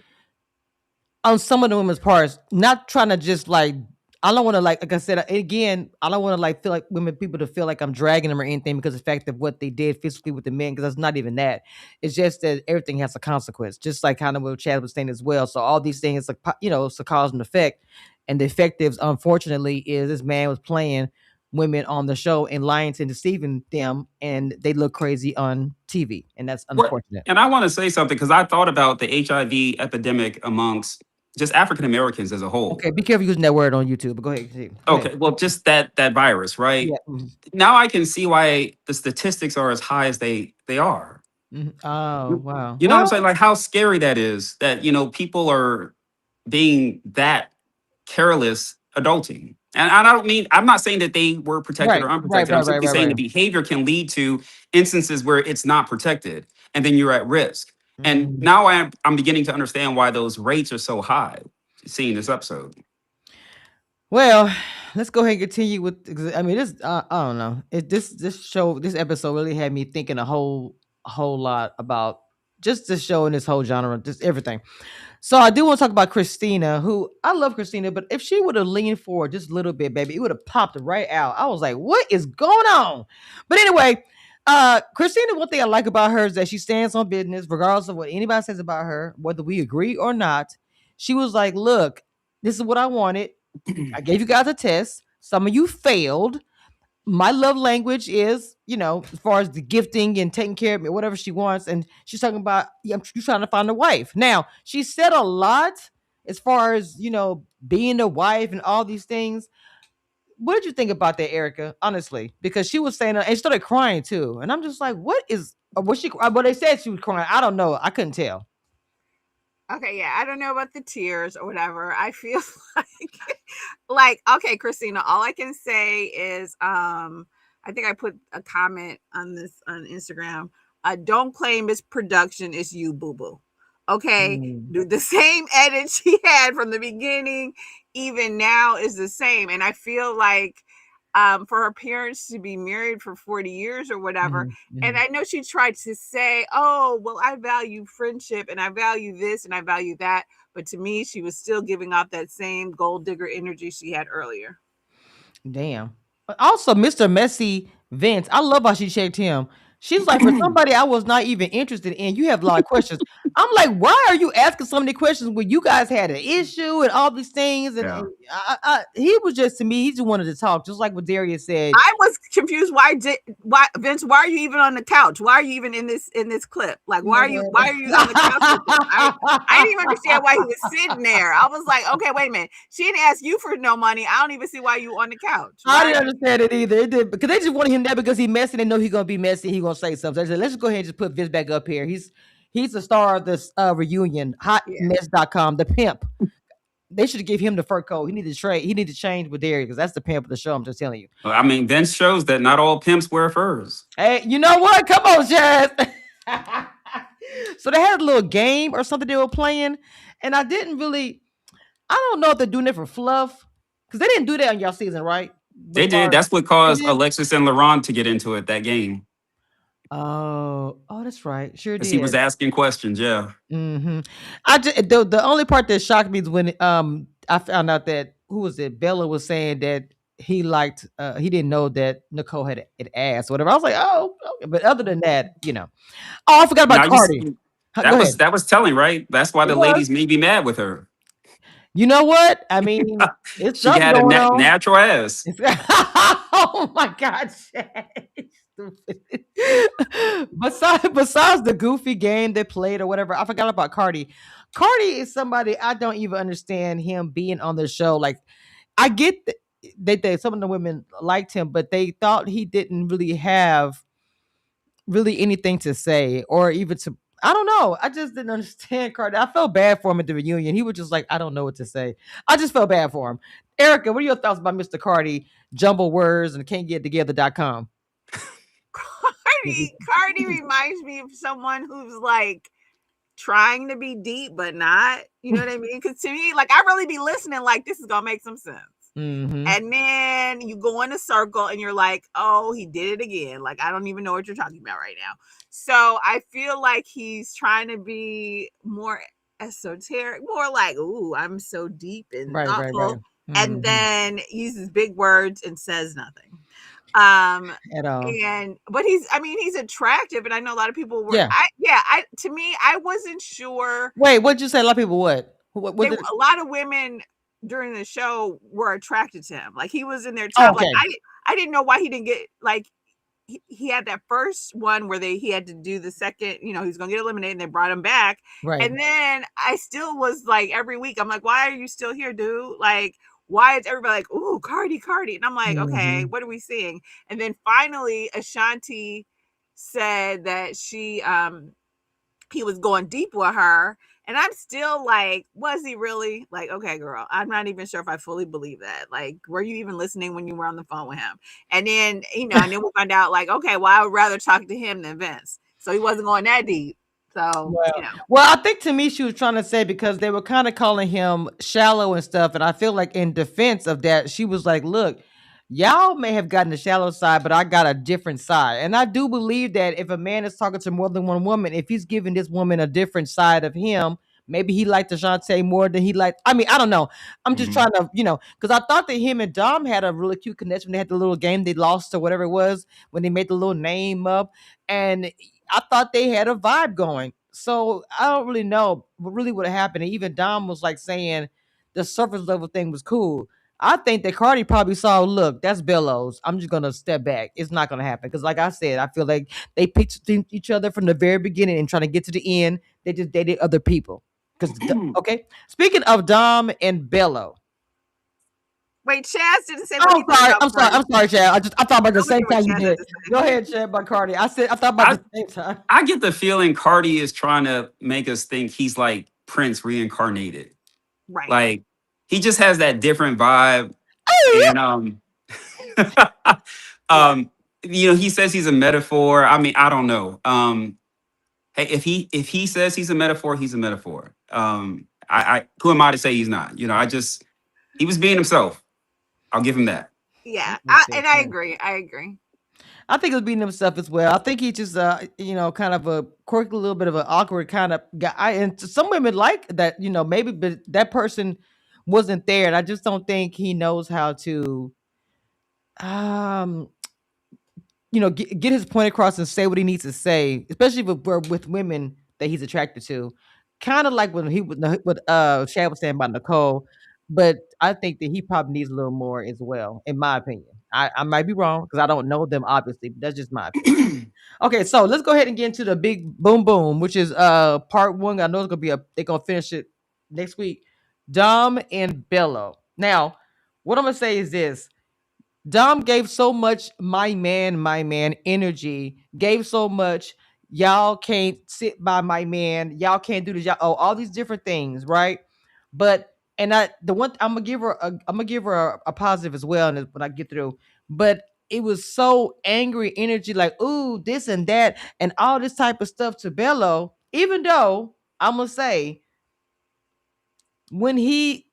on some of the women's parts, not trying to just like I don't want to like I said again, I don't want to like feel like women people to feel like I'm dragging them or anything because of the fact of what they did physically with the men, because that's not even that. It's just that everything has a consequence, just like kind of what Chad was saying as well. So all these things like it's a cause and effect. And the effect is unfortunately is this man was playing women on the show and lying and deceiving them, and they look crazy on TV, and that's What? unfortunate. And I want to say something because I thought about the HIV epidemic amongst just African Americans as a whole. Okay, be careful using that word on YouTube. But go ahead, continue. Go ahead. Okay, well, just that virus, right? Yeah. Mhm. Now I can see why the statistics are as high as they are. Mhm. Oh wow. You know what I'm saying? Well, Like how scary that is that, people are being that careless adulting. And I don't mean, I'm not saying that they were protected right, or right, unprotected. I'm right, right, simply right, saying the right. behavior can lead to instances where it's not protected and then you're at risk. And Mhm. now I'm beginning to understand why those rates are so high seeing this episode. Well, let's go ahead and continue with. I mean, this I don't know. This episode really had me thinking a whole lot about just this show and this whole genre, just everything. So I do want to talk about Christina, who I love Christina, but if she would have leaned forward just a little bit, baby, it would have popped right out. I was like, what is going on? But anyway, Christina, one thing I like about her is that she stands on business, regardless of what anybody says about her, whether we agree or not. She was like, look, this is what I wanted. I gave you guys a test. Some of you failed. My love language is, as far as the gifting and taking care of me, whatever she wants. And she's talking about, yeah, she's trying to find a wife. Now, she said a lot as far as, being a wife and all these things. What did you think about that, Erica? Honestly, because she was saying, and she started crying too. And I'm just like, what is, was she, well, they said she was crying. I don't know. I couldn't tell. Okay, yeah, I don't know about the tears or whatever. I feel like okay, Christina, all I can say is I think I put a comment on this on Instagram. Don't claim it's production, it's you, boo boo. Okay, Mm, the same edit she had from the beginning, even now is the same. And I feel like for her parents to be married for 40 years or whatever. mhm, And mhm. I know she tried to say, oh, well, I value friendship and I value this and I value that. But to me, she was still giving off that same gold digger energy she had earlier. Damn. Also, Mr. Messy Vince, I love how she checked him. She's like, for somebody I was not even interested in, you have a lot of questions. I'm like, why are you asking so many questions when you guys had an issue and all these things? And, Yeah. and he was just, to me, he just wanted to talk, just like what Darius said. I was confused. Why Vince? Why are you even on the couch? Why are you even in this clip? Like, You know why are you on the couch with him? I didn't even understand why he was sitting there. I was like, okay, wait a minute. She didn't ask you for no money. I don't even see why you on the couch. I Why? didn't understand it either. It did because they just wanted him there because he messy. They know he's gonna be messy. He gonna say something. So I said, let's just go ahead and just put Vince back up here. He's the star of this reunion. Yeah. Hotmess.com, the pimp. They should give him the fur coat. He needed to trade. He needed to change with Darius because that's the pimp of the show. I'm just telling you. Well, I mean, Vince shows that not all pimps wear furs. Hey, you know what? Come on, Jazz. So they had a little game or something they were playing, and I didn't really. I don't know if they're doing it for fluff because they didn't do that on y'all season, right? As They did. far That's what they caused did. Alexis and Laurent to get into it that game Oh, that's right. Sure because he was did. asking questions. Yeah. I just the only part that shocked me is when I found out that who was it? Bella was saying that he didn't know that Nicole had an ass, whatever. I was like, oh, okay. But other than that, Oh, I forgot about Now Cardi. Go that ahead. was telling, right? That's why It the was. ladies may be mad with her. You know what? I mean, it's She something had a going on. natural ass. Oh my God, Shay. Stupid. Besides the goofy game they played or whatever, I forgot about Cardi. Cardi is somebody I don't even understand him being on the show. Like, I get that some of the women liked him, but they thought he didn't really have really anything to say or even to. I don't know. I just didn't understand Cardi. I felt bad for him at the reunion. He was just like, I don't know what to say. I just felt bad for him. Erica, what are your thoughts about Mr. Cardi, jumble words and can't get together.com? Cardi reminds me of someone who's like trying to be deep but not. You know what I mean? Because to me, like I really be listening, like this is gonna make some sense. Mm-hmm. And then you go in a circle and you're like, oh, he did it again. Like, I don't even know what you're talking about right now. So I feel like he's trying to be more esoteric, more like, ooh, I'm so deep and Right, right, right. thoughtful. And Mm-hmm. then uses big words and says nothing. Um, At all. but he's attractive. And I know a lot of people were, Yeah. to me, I wasn't sure. Wait, what'd you say? A lot of people what? What was it? A lot of women during the show were attracted to him. Like he was in their Oh, top. Like okay. I didn't know why he didn't get like he had that first one where he had to do the second, you know, he's gonna get eliminated and they brought him back. Right. And then I still was like every week, I'm like, why are you still here, dude? Like, why is everybody like, ooh, Cardi? And I'm like, okay, Hmm. what are we seeing? And then finally Ashanti said that he was going deep with her. And I'm still like, was he really? Like, okay, girl, I'm not even sure if I fully believe that. Like, were you even listening when you were on the phone with him? And then, you know, and then we find out, like, okay, well, I would rather talk to him than Vince. So he wasn't going that deep. So, you Well, know, well, I think to me she was trying to say because they were kind of calling him shallow and stuff, and I feel like in defense of that, she was like, "Look, y'all may have gotten the shallow side, but I got a different side." And I do believe that if a man is talking to more than one woman, if he's giving this woman a different side of him, maybe he liked Ashante more than he liked. I mean, I don't know. I'm just Mhm. trying to, because I thought that him and Dom had a really cute connection. They had the little game they lost or whatever it was when they made the little name up, and I thought they had a vibe going. So I don't really know what really would have happened. And even Dom was like saying the surface level thing was cool. I think that Cardi probably saw, look, that's Bellows. I'm just gonna step back. It's not gonna happen because, like I said, I feel like they picked each other from the very beginning and trying to get to the end. They just dated other people. Because okay, speaking of Dom and Bello, wait, Chaz didn't say what oh, he thought about I'm Cardi. sorry, Chad. I thought about I the want to same hear what time you Chaz had did. to Go say. ahead, Chad, about Cardi. I thought about I the same time. I get the feeling Cardi is trying to make us think he's like Prince reincarnated. Right. Like he just has that different vibe, Oh, and Yeah. um, he says he's a metaphor. I mean, I don't know. Hey, if he says he's a metaphor, he's a metaphor. I who am I to say he's not? I just he was being himself. I'll give him that. Yeah. okay, And I cool. agree. I agree. I think he's beating himself as well. I think he just, kind of a quirky, little bit of an awkward kind of guy. And some women like that, maybe, but that person wasn't there. And I just don't think he knows how to, um, get his point across and say what he needs to say, especially with women that he's attracted to. Kind of like when he was what Shad was saying about Nicole, but I think that he probably needs a little more as well, in my opinion. I might be wrong because I don't know them obviously, but that's just my opinion. Okay, so let's go ahead and get into the big boom boom, which is part one. I know it's gonna be they're gonna finish it next week. Dom and Bello. Now, what I'm gonna say is this. Dom gave so much my man energy, gave so much, y'all can't sit by my man, y'all can't do this, y'all, oh, all these different things, right? But and I the one I'm gonna give her a positive as well when I get through. But it was so angry energy, like, ooh, this and that, and all this type of stuff to Bello, even though I'm gonna say when he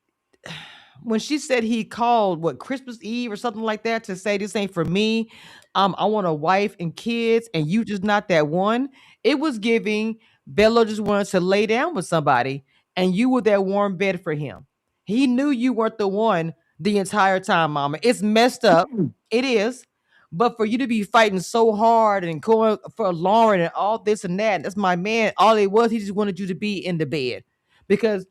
when she said he called what Christmas Eve or something like that to say this ain't for me, I want a wife and kids, and you just not that one. It was giving Bello just wanted to lay down with somebody, and you were that warm bed for him. He knew you weren't the one the entire time, Mama. It's messed up. It is. But for you to be fighting so hard and going for Lauren and all this and that, that's my man. All it was, he just wanted you to be in the bed because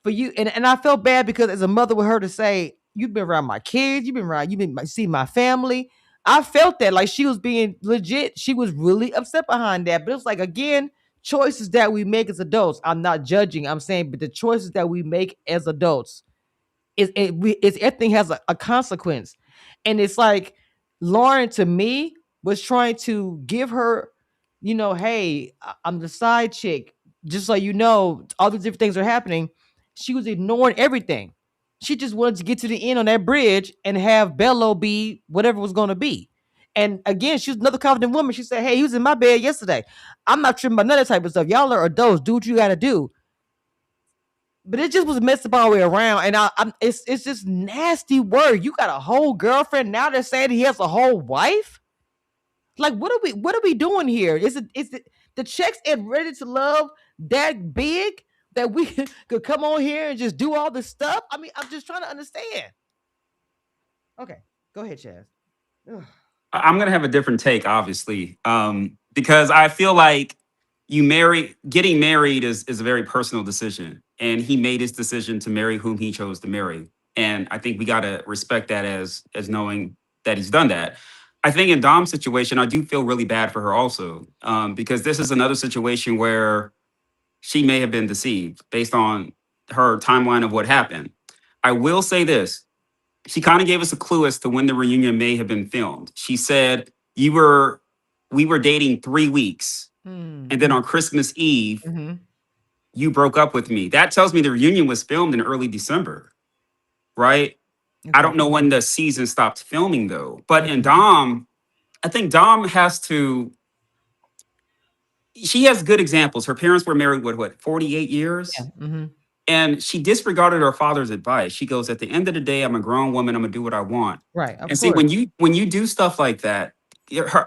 for you and I felt bad because as a mother with her to say, you've been around my kids, you've been see my family. I felt that like she was being legit. She was really upset behind that. But it's like again, choices that we make as adults. I'm not judging. I'm saying, but the choices that we make as adults it's everything has a consequence. And it's like Lauren to me was trying to give her, hey, I'm the side chick. Just so you know, all these different things are happening. She was ignoring everything. She just wanted to get to the end on that bridge and have Bello be whatever it was going to be. And again, she was another confident woman. She said, hey, he was in my bed yesterday. I'm not tripping about none of that type of stuff. Y'all are adults. Do what you got to do. But it just was messed up all the way around, and it's just nasty word. You got a whole girlfriend now. They're saying he has a whole wife. Like, what are we doing here? Is it the checks and Ready to Love that big that we could come on here and just do all this stuff? I mean, I'm just trying to understand. Okay, go ahead, Chaz. Ugh. I'm gonna have a different take, obviously, because I feel like getting married is a very personal decision, and he made his decision to marry whom he chose to marry. And I think we got to respect that as knowing that he's done that. I think in Dom's situation, I do feel really bad for her also, because this is another situation where she may have been deceived based on her timeline of what happened. I will say this. She kind of gave us a clue as to when the reunion may have been filmed. She said, we were dating 3 weeks. And then Mm-hmm. on Christmas Eve, Mm-hmm. you broke up with me. That tells me the reunion was filmed in early December, right? I Okay. don't know when the season stopped filming though. But in Mm-hmm. Dom, I think Dom has to, she has good examples. Her parents were married, what, 48 Yeah. years? Mm-hmm. And she disregarded her father's advice. She goes, at the end of the day, I'm a grown woman. I'm gonna do what I want. Right. Of And see, course. when you do stuff like that,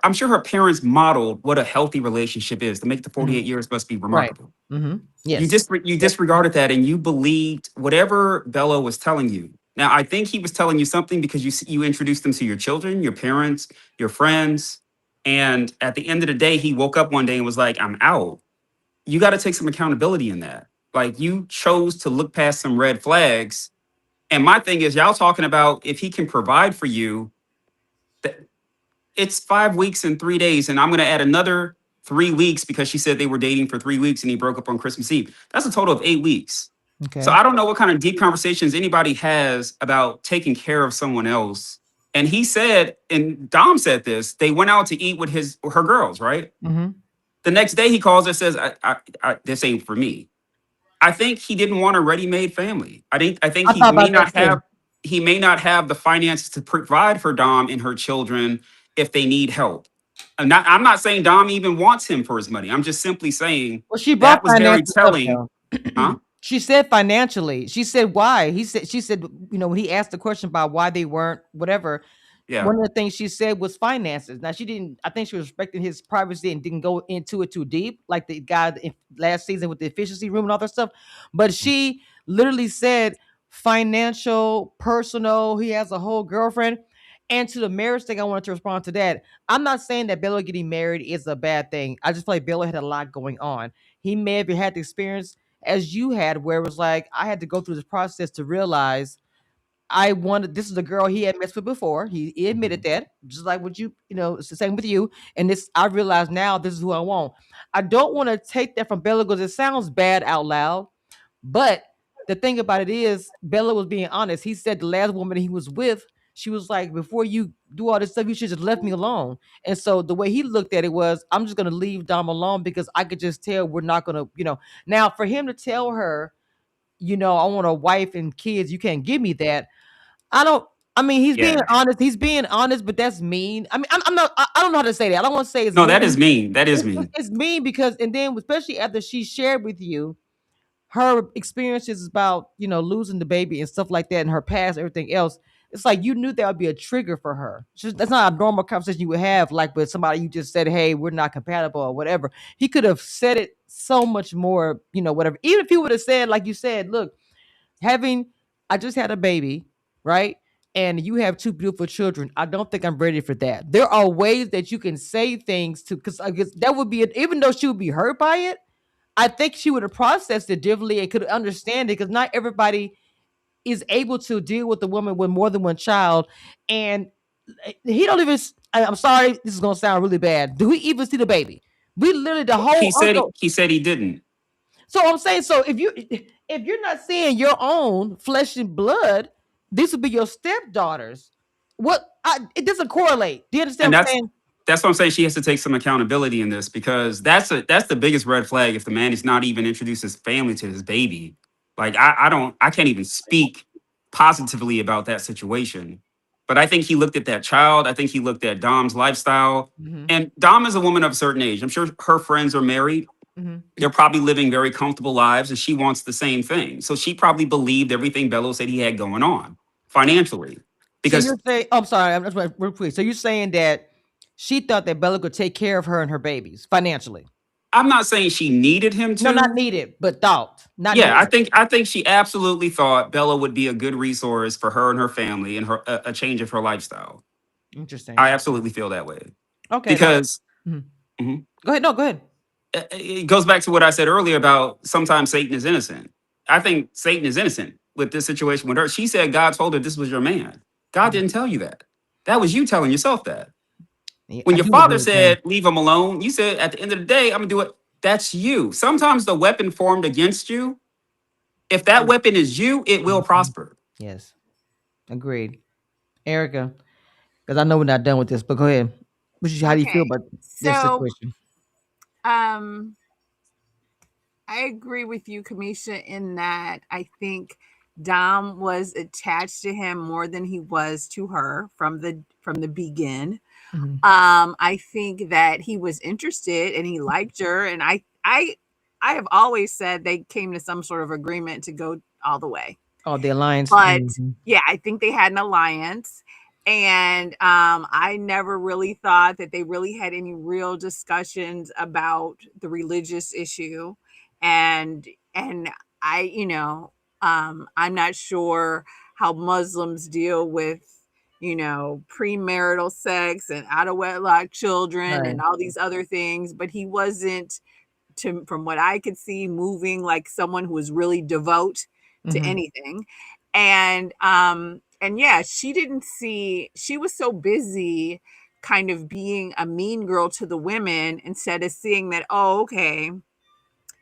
I'm sure her parents modeled what a healthy relationship is. To make the Mm-hmm. 48 years must be Right. remarkable. Mm-hmm. You Yes. just you Yep. disregarded that and you believed whatever Bella was telling you. Now, I think he was telling you something because you introduced him to your children, your parents, your friends, and at the end of the day, he woke up one day and was like, "I'm out." You got to take some accountability in that. Like you chose to look past some red flags. And my thing is, y'all talking about if he can provide for you, it's 5 weeks and 3 days, and I'm going to add another 3 weeks because she said they were dating for 3 weeks and he broke up on Christmas Eve. That's a total of 8 weeks. So Okay. I don't know what kind of deep conversations anybody has about taking care of someone else. And he said, and Dom said this, they went out to eat with her girls, right? Mm-hmm. The next day he calls and says, this ain't for me. I think he didn't want a ready-made family. I think I he thought may about that not too. have the finances to provide for Dom and her children if they need help. I'm not saying Dom even wants him for his money. I'm just simply saying Well, she brought that was very finances up telling, though. huh? She said financially. She said why. She said, when he asked the question about why they weren't whatever, Yeah. one of the things she said was finances. Now she didn't. I think she was respecting his privacy and didn't go into it too deep, like the guy last season with the efficiency room and all that stuff. But she literally said financial, personal. He has a whole girlfriend. And to the marriage thing, I wanted to respond to that. I'm not saying that Bella getting married is a bad thing. I just feel like Bella had a lot going on. He may have had the experience as you had, where it was like I had to go through this process to realize I wanted this is a girl he had messed with before. He admitted Mhm. that, just like what it's the same with you. And this, I realize now this is who I want. I don't want to take that from Bella because it sounds bad out loud. But the thing about it is, Bella was being honest. He said the last woman he was with, she was like, before you do all this stuff, you should just left me alone. And so the way he looked at it was, I'm just gonna leave Dom alone because I could just tell we're not gonna. Now for him to tell her, I want a wife and kids, you can't give me that. I don't. I mean, he's being Yeah. honest. He's being honest, but that's mean. I mean, I'm not. I don't know how to say that. I don't want to say it's No, that is mean. mean. That is It's, mean. it's mean because, and then especially after she shared with you her experiences about losing the baby and stuff like that, and her past, everything else. It's like you knew that would be a trigger for her. That's not a normal conversation you would have, like with somebody you just said, "Hey, we're not compatible" or whatever. He could have said it so much more, whatever. Even if he would have said, like you said, "Look, having I just had a baby, right? And you have two beautiful children. I don't think I'm ready for that." There are ways that you can say things to, because I guess that would be it, even though she would be hurt by it. I think she would have processed it differently and could understand it because not everybody is able to deal with a woman with more than one child. And he don't even. I'm sorry, this is gonna sound really bad. Do we even see the baby? We literally the Well, whole he said uncle. he didn't. So I'm saying, so if you're not seeing your own flesh and blood, this would be your stepdaughters. It doesn't correlate. Do you understand And what I'm that's saying? that's what I'm saying. She has to take some accountability in this because that's the biggest red flag if the man is not even introduced his family to his baby. Like I can't even speak positively about that situation. But I think he looked at that child. I think he looked at Dom's lifestyle. Hmm. And Dom is a woman of a certain age. I'm sure her friends are married. Hmm. They're probably living very comfortable lives, and she wants the same thing. So she probably believed everything Bello said he had going on financially. So Because you're saying, I'm sorry, I'm just real quick. So you're saying that she thought that Bella could take care of her and her babies financially. I'm not saying she needed him No, not to. needed, but thought, not Yeah, needed. I think she absolutely thought Bella would be a good resource for her and her family and her a change of her lifestyle. Interesting. I absolutely feel that way Okay. because Mhm. mhm, Go ahead. No, go ahead. it goes back to what I said earlier about sometimes Satan is innocent. I think Satan is innocent. with this situation with her. She said God told her this was your man. God didn't tell you that. That was you telling yourself that. Yeah, When I your do agree father with that. said, leave him alone, you said, at the end of the day, I'm going to do it. That's you. Sometimes the weapon formed against you, if that weapon is you, it will Mhm. prosper. Yes, agreed. Erica, because I know we're not done with this, but go ahead. How do you feel Okay. about this So, situation? um, I agree with you, Kamisha, in that I think Dom was attached to him more than he was to her from the begin. Mhm. I think that he was interested and he liked her, and I have always said they came to some sort of agreement to go all the way. Oh, the alliance. But Mhm. yeah, I think they had an alliance. And I never really thought that they really had any real discussions about the religious issue. And I, I'm not sure how Muslims deal with, premarital sex and out of wedlock children Right. and all these other things, but he wasn't, from what I could see, moving like someone who was really devout to Mhm. anything. And yeah, she was so busy kind of being a mean girl to the women instead of seeing that, oh, okay,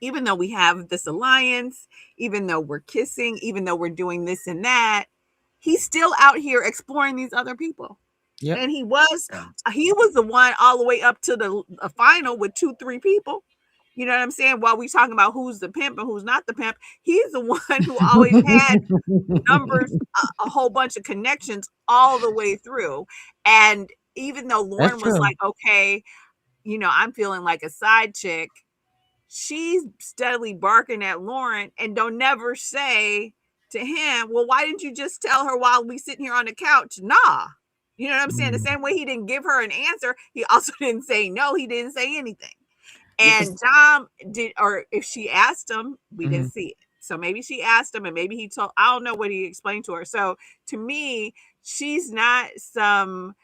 even though we have this alliance, even though we're kissing, even though we're doing this and that, he's still out here exploring these other people. Yep. And he was the one all the way up to the final with 2 3 people. You know what I'm saying? While we talking about who's the pimp and who's not the pimp, he's the one who always had numbers, a whole bunch of connections all the way through. And even though That's Lauren was true. like, okay, I'm feeling like a side chick, she's steadily barking at Lauren and don't never say to him, well, why didn't you just tell her while we sitting here on the couch? Nah. You know what I'm saying? The Mm. same way he didn't give her an answer, he also didn't say no. He didn't say anything. Yeah, And because Dom did, or if she asked him, we Mhm. didn't see it. So maybe she asked him and maybe he told, I don't know what he explained to her. So to me, she's not some,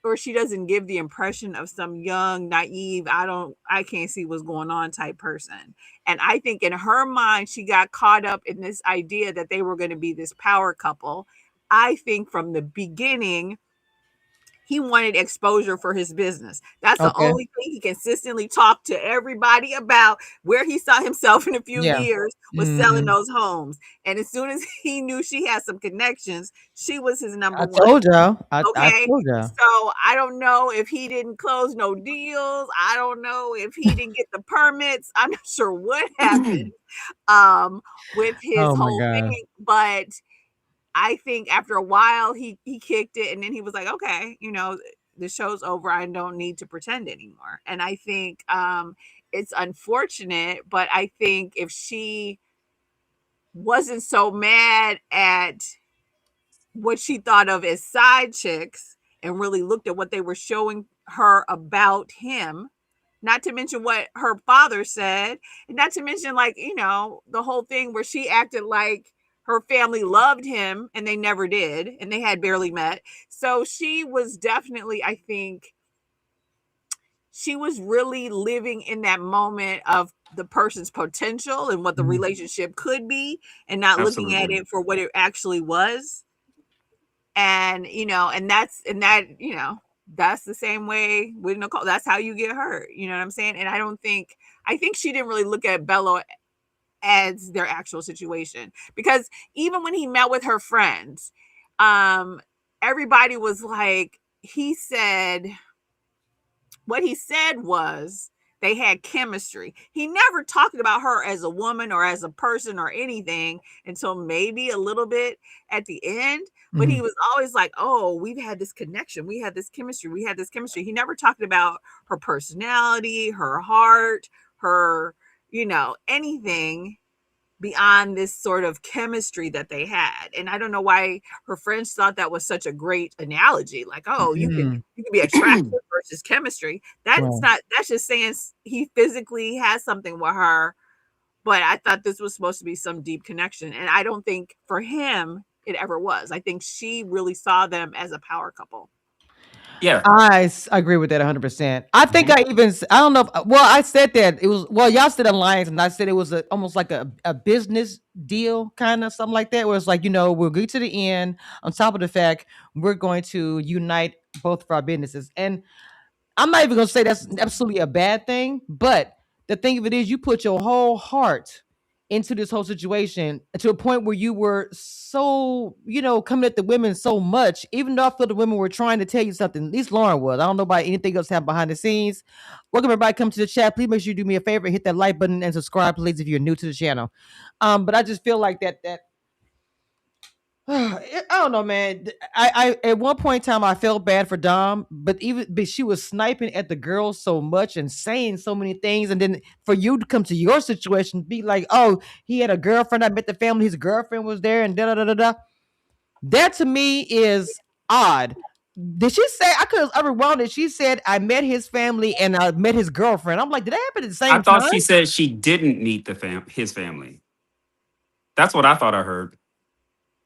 or she doesn't give the impression of some young, naive, I can't see what's going on type person. And I think in her mind, she got caught up in this idea that they were going to be this power couple. I think from the beginning, he wanted exposure for his business. That's the Okay. only thing he consistently talked to everybody about. Where he saw himself in a few Yeah. years was selling Mhm. those homes. And as soon as he knew she had some connections, she was his number I one. told y'all. I Okay. told y'all. So I don't know if he didn't close no deals. I don't know if he didn't get the permits. I'm not sure what happened um with his Oh my whole god. thing, but I think after a while he kicked it and then he was like, okay, the show's over. I don't need to pretend anymore. And I think it's unfortunate, but I think if she wasn't so mad at what she thought of as side chicks and really looked at what they were showing her about him, not to mention what her father said, and not to mention, like, the whole thing where she acted like her family loved him and they never did and they had barely met. So she was definitely, I think, she was really living in that moment of the person's potential and what the Mhm. relationship could be and not looking at absolutely. it for what it actually was. And that's the same way with Nicole. That's how you get hurt. You know what I'm saying? And I think she didn't really look at Bello as their actual situation, because even when he met with her friends, um everybody was like, what he said was they had chemistry. He never talked about her as a woman or as a person or anything until maybe a little bit at the end. But he Mhm. was always like, oh, we've had this connection. We had this chemistry. We had this chemistry. He never talked about her personality, her heart, her, anything beyond this sort of chemistry that they had. And I don't know why her friends thought that was such a great analogy. Like, oh, you can Mhm. you can be attractive versus chemistry. That's Right. not that's just saying he physically has something with her, but I thought this was supposed to be some deep connection. And I don't think for him it ever was. I think she really saw them as a power couple. Yeah, Agree with that 100%. I think mhm. I even I don't know if, well, I said that it was, well, y'all said alliance and I said it was almost like a business deal, kind of something like that, where it's like, we'll get to the end on top of the fact we're going to unite both of our businesses. And I'm not even gonna say that's absolutely a bad thing, but the thing of it is, you put your whole heart into this whole situation to a point where you were so, coming at the women so much, even though I feel the women were trying to tell you something. At least Lauren was. I don't know about anything else happened behind the scenes. Welcome everybody, come to the chat. Please make sure you do me a favor, hit that like button and subscribe, please, if you're new to the channel. But I just feel like that I don't know, man. I at one point in time I felt bad for Dom, but she was sniping at the girls so much and saying so many things, and then for you to come to your situation, be like, "Oh, he had a girlfriend. I met the family. His girlfriend was there," and da da da da da. That to me is odd. Did she say I could have overwhelmed it? She said I met his family and I met his girlfriend. I'm like, did that happen at the I same thought time? she said she didn't meet his family. That's what I thought I heard.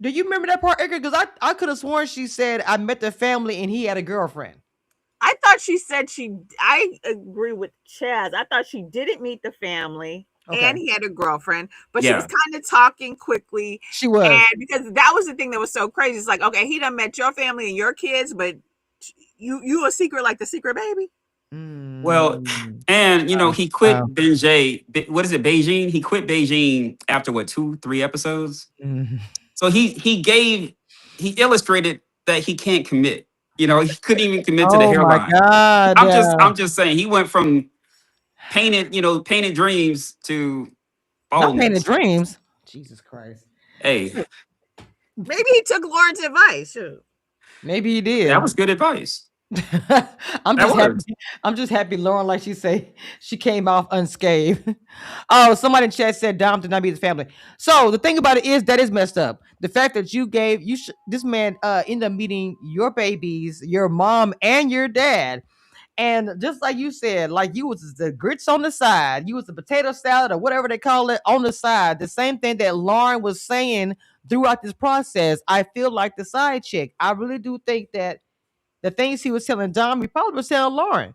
Do you remember that part, Edgar? Because I could have sworn she said I met the family and he had a girlfriend. I thought she said I agree with Chaz. I thought she didn't meet the family and Okay, he had a girlfriend, but she was Yeah, kind of talking quickly. she was. And because that was the thing that was so crazy. It's like, okay, he done met your family and your kids, but you a secret like the secret baby. well, Mm. and Wow. he Wow. quit what is it, Beijing? He quit Beijing after what, 2, 3 episodes. Mhm. So he illustrated that he can't commit. He couldn't even commit to the Oh my hairline. God. I'm just saying he went from painted dreams to Not painted baldness. dreams. Jesus Christ. Hey, Maybe he took Lauren's advice. Shoot. Maybe he that did. was good advice. I'm That just happy. worked. I'm just happy Lauren, like she say, she came off unscathed. Oh, somebody in chat said Dom did not meet his family. So the thing about it is that is messed up. The fact that this man ended up meeting your babies, your mom and your dad. And just like you said, like you was the grits on the side, you was the potato salad or whatever they call it on the side. The same thing that Lauren was saying throughout this process. I feel like the side chick. I really do think that the things he was telling Dom, he probably was telling Lauren.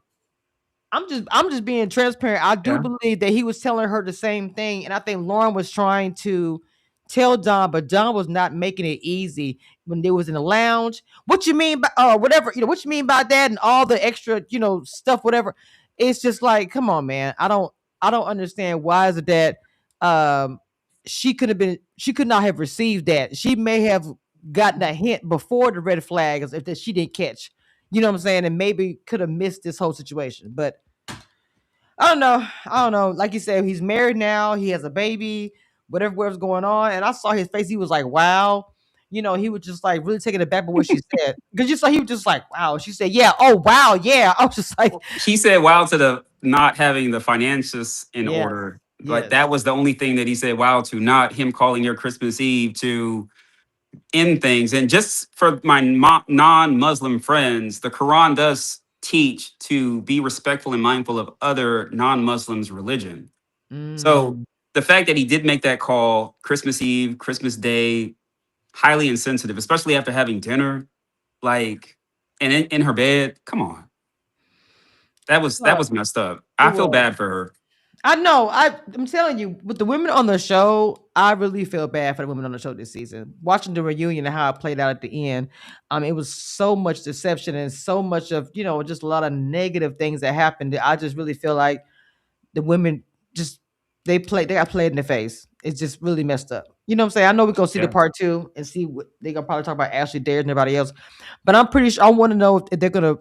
I'm just being transparent. I do Yeah. believe that he was telling her the same thing, and I think Lauren was trying to tell Don, but Don was not making it easy when they was in the lounge. What you mean by whatever, what you mean by that and all the extra, stuff, whatever. It's just like, come on, man. I don't understand why is it that um she could not have received that. She may have gotten a hint before the red flags if that she didn't catch. You know what I'm saying? And maybe could have missed this whole situation. But I don't know. I don't know. Like you said, he's married now. He has a baby. Whatever's going on, and I saw his face. He was like, "Wow." He was just like really taken aback by what she said because you saw he was just like, "Wow." She said, "Yeah." Oh, wow. Yeah. I was just like, He said wow to the not having the finances in "Yes, order. Like yes." that was the only thing that he said wow to, not him calling your Christmas Eve to end things. And just for my non-Muslim friends, the Quran does teach to be respectful and mindful of other non-Muslims' religion. So Mm, the fact that he did make that call Christmas Eve, Christmas Day, highly insensitive, especially after having dinner, like, and in her bed. Come on, that was messed up. it I feel was. bad for her. I know. I'm telling you, with the women on the show, I really feel bad for the women on the show this season. Watching the reunion and how it played out at the end, it was so much deception and so much of just a lot of negative things that happened. That I just really feel like the women just they got played in the face. It's just really messed up. You know what I'm saying? I know we're gonna see the Yeah, part two and see what they're gonna probably talk about Ashley Dares and everybody else, but I'm pretty sure I want to know if they're gonna.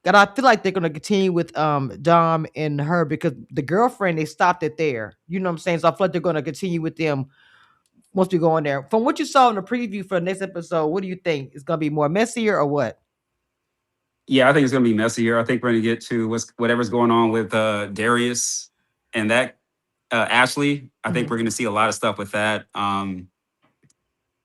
And I feel like they're gonna continue with Dom and her because the girlfriend they stopped it there. You know what I'm saying? So I feel like they're gonna continue with them once we go in there. From what you saw in the preview for the next episode, what do you think? It's gonna be more messier or what? yeah. I think it's gonna be messier. I think we're gonna get to whatever's going on with Darius and that Ashley. I think Mhm. we're gonna see a lot of stuff with that.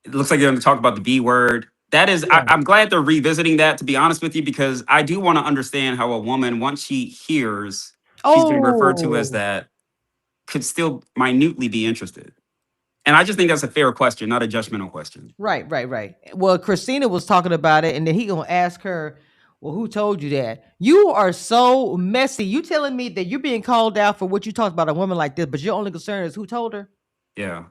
It looks like they're gonna talk about the B word. That is, Yeah. I'm glad they're revisiting that. To be honest with you, because I do want to understand how a woman, once she hears she's being referred to as Oh. that, could still minutely be interested. And I just think that's a fair question, not a judgmental question. Right, right, right. Well, Christina was talking about it, and then he gonna ask her, Well, who told you that? You are so messy. You telling me that you're being called out for what you talked about a woman like this, but your only concern is who told her? Yeah.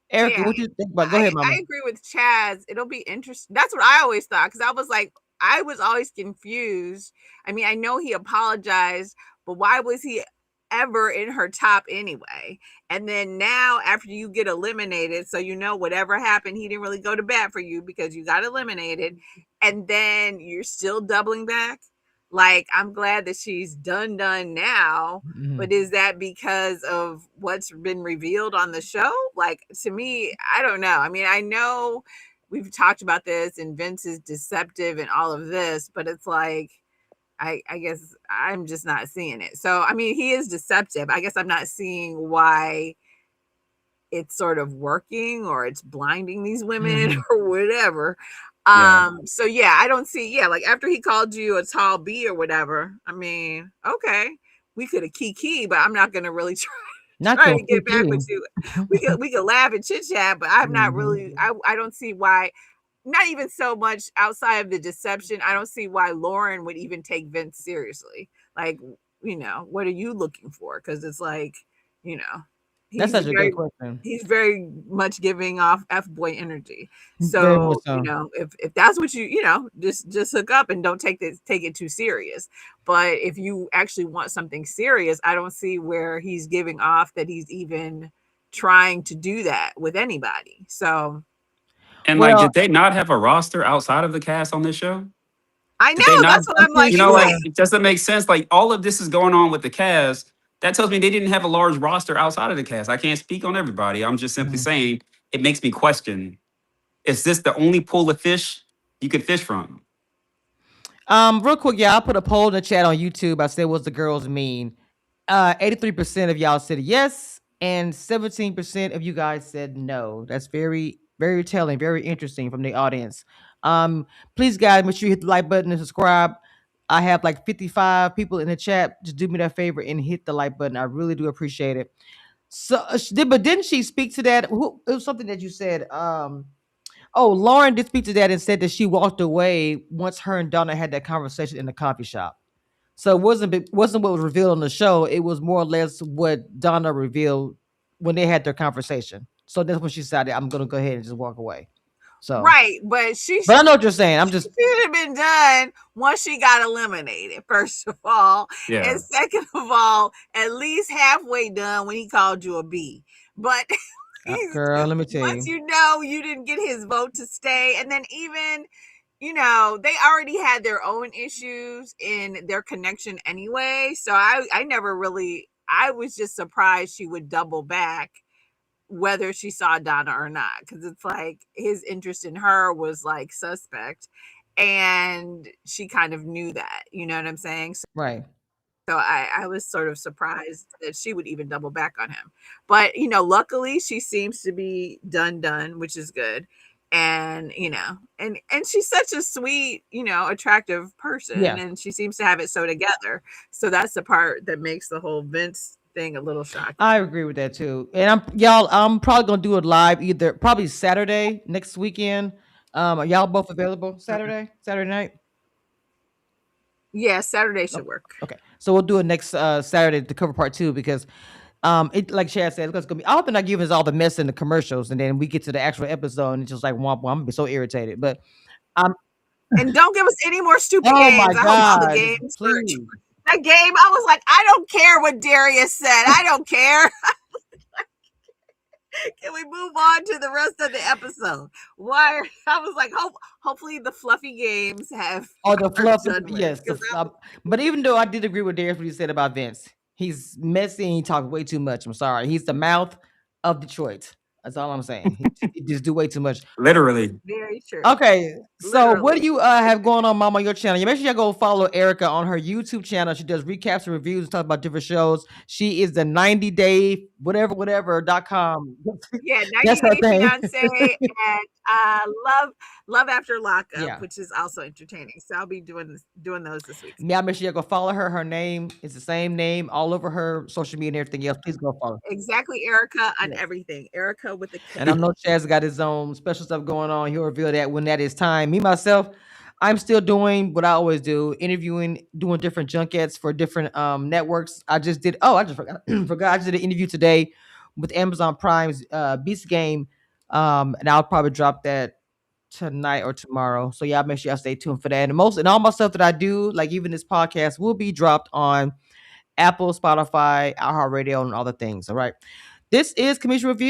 Erica, Yeah, what you think about? Go I ahead, Mama. I agree with Chaz. It'll be interesting. That's what I always thought because I was like, I was always confused. I mean, I know he apologized, but why was he ever in her top anyway? And then now, after you get eliminated, so you know whatever happened, he didn't really go to bat for you because you got eliminated, and then you're still doubling back. Like, I'm glad that she's done now, but Mhm. is that because of what's been revealed on the show? Like, to me, I don't know. I mean, I know we've talked about this and Vince is deceptive and all of this, but it's like, I guess I'm just not seeing it. So, I mean, he is deceptive. I guess I'm not seeing why it's sort of working or it's blinding these women Mhm. or whatever. Yeah. So yeah, I don't see, yeah, like after he called you a tall B or whatever, I mean, okay, we could have kiki, but I'm not gonna really Not try your to get back Kiki. with you. We could laugh and chit chat, but I'm not Mhm. really, I don't see why, not even so much outside of the deception. I don't see why Lauren would even take Vince seriously. Like, what are you looking for? Because it's like, you know, That's he's such a great very question. he's very much giving off F boy energy. Very much So, so. if that's what just hook up and don't take it too serious. But if you actually want something serious, I don't see where he's giving off that he's even trying to do that with anybody. So And like, Well, did they not have a roster outside of the cast on this show? I Did they know not? that's what I'm I'm pretty like. It's Like, like, sure. it doesn't make sense. Like, all of this is going on with the cast. That tells me they didn't have a large roster outside of the cast. I can't speak on everybody. I'm just simply Mhm. saying it makes me question: is this the only pool of fish you could fish from? Real quick, yeah, I put a poll in the chat on YouTube. I said, "What's the girls mean?" 83% of y'all said yes, and 17% of you guys said no. That's very, very telling, very interesting from the audience. Please, guys, make sure you hit the like button and subscribe. I have like 55 people in the chat. Just do me that favor and hit the like button. I really do appreciate it. So, but didn't she speak to that? It was something that you said. Oh, Lauren did speak to that and said that she walked away once her and Donna had that conversation in the coffee shop. So it wasn't what was revealed on the show. It was more or less what Donna revealed when they had their conversation. So that's when she decided, I'm gonna go ahead and just walk away. So, right, but but I know what you're saying. I'm just should have been done once she got eliminated, first of all. Yeah. And second of all, at least halfway done when he called you a B. But girl. Let me tell once you. you know you didn't get his vote to stay, and then even they already had their own issues in their connection anyway. So I never really, I was just surprised she would double back whether she saw Donna or not, because it's like his interest in her was like suspect, and she kind of knew that. You know what I'm saying? Right. So I was sort of surprised that she would even double back on him. But luckily she seems to be done, which is good. And and she's such a sweet, attractive person, Yeah. and she seems to have it so together. So that's the part that makes the whole Vince thing a little shocking. I agree with that too. And I'm probably gonna do it live either probably Saturday next weekend. Are y'all both available Saturday night? Yeah, Saturday should Okay. work. Okay. So we'll do it next Saturday to cover part two because it like Chad said, it's gonna be. I hope they're not giving us all the mess in the commercials, and then we get to the actual episode and it's just like womp womp. I'm gonna be so irritated. But um, And don't give us any more stupid oh my games. I hope all the god, games were please. that game. I was like, I don't care what Darius said. I don't care. Can we move on to the rest of the episode? Why? I was like, hopefully the fluffy games have Oh, the are fluff. done with, Yes, the because fluff. But even though I did agree with Darius what he said about Vince, he's messy and he talks way too much. I'm sorry. He's the mouth of Detroit. That's all I'm saying. He just do way too much. Literally. very true, Okay, so what do literally. you have going on, Mom, on your channel? You make sure you go follow Erica on her YouTube channel. She does recaps and reviews and talk about different shows. She is the 90-day whatever.com. Yeah, That's 90 her Day thing. Fiance and Love After Lockup, Yeah. which is also entertaining. So I'll be doing those this week. Yeah, make sure you go follow her. Her name is the same name all over her social media and everything else. Please go follow. Exactly, Erica on Yes. everything. Erica with a And I K. know Chaz got his own special stuff going on. He'll reveal that when that is time. Me myself, I'm still doing what I always do, interviewing, doing different junkets for different networks. I just did. Oh, I just forgot. forgot. I just did an interview today with Amazon Prime's Beast Game, and I'll probably drop that tonight or tomorrow. So yeah, make sure y'all stay tuned for that. And all my stuff that I do, like even this podcast, will be dropped on Apple, Spotify, iHeartRadio, and all the things. All right. This is Commission Review.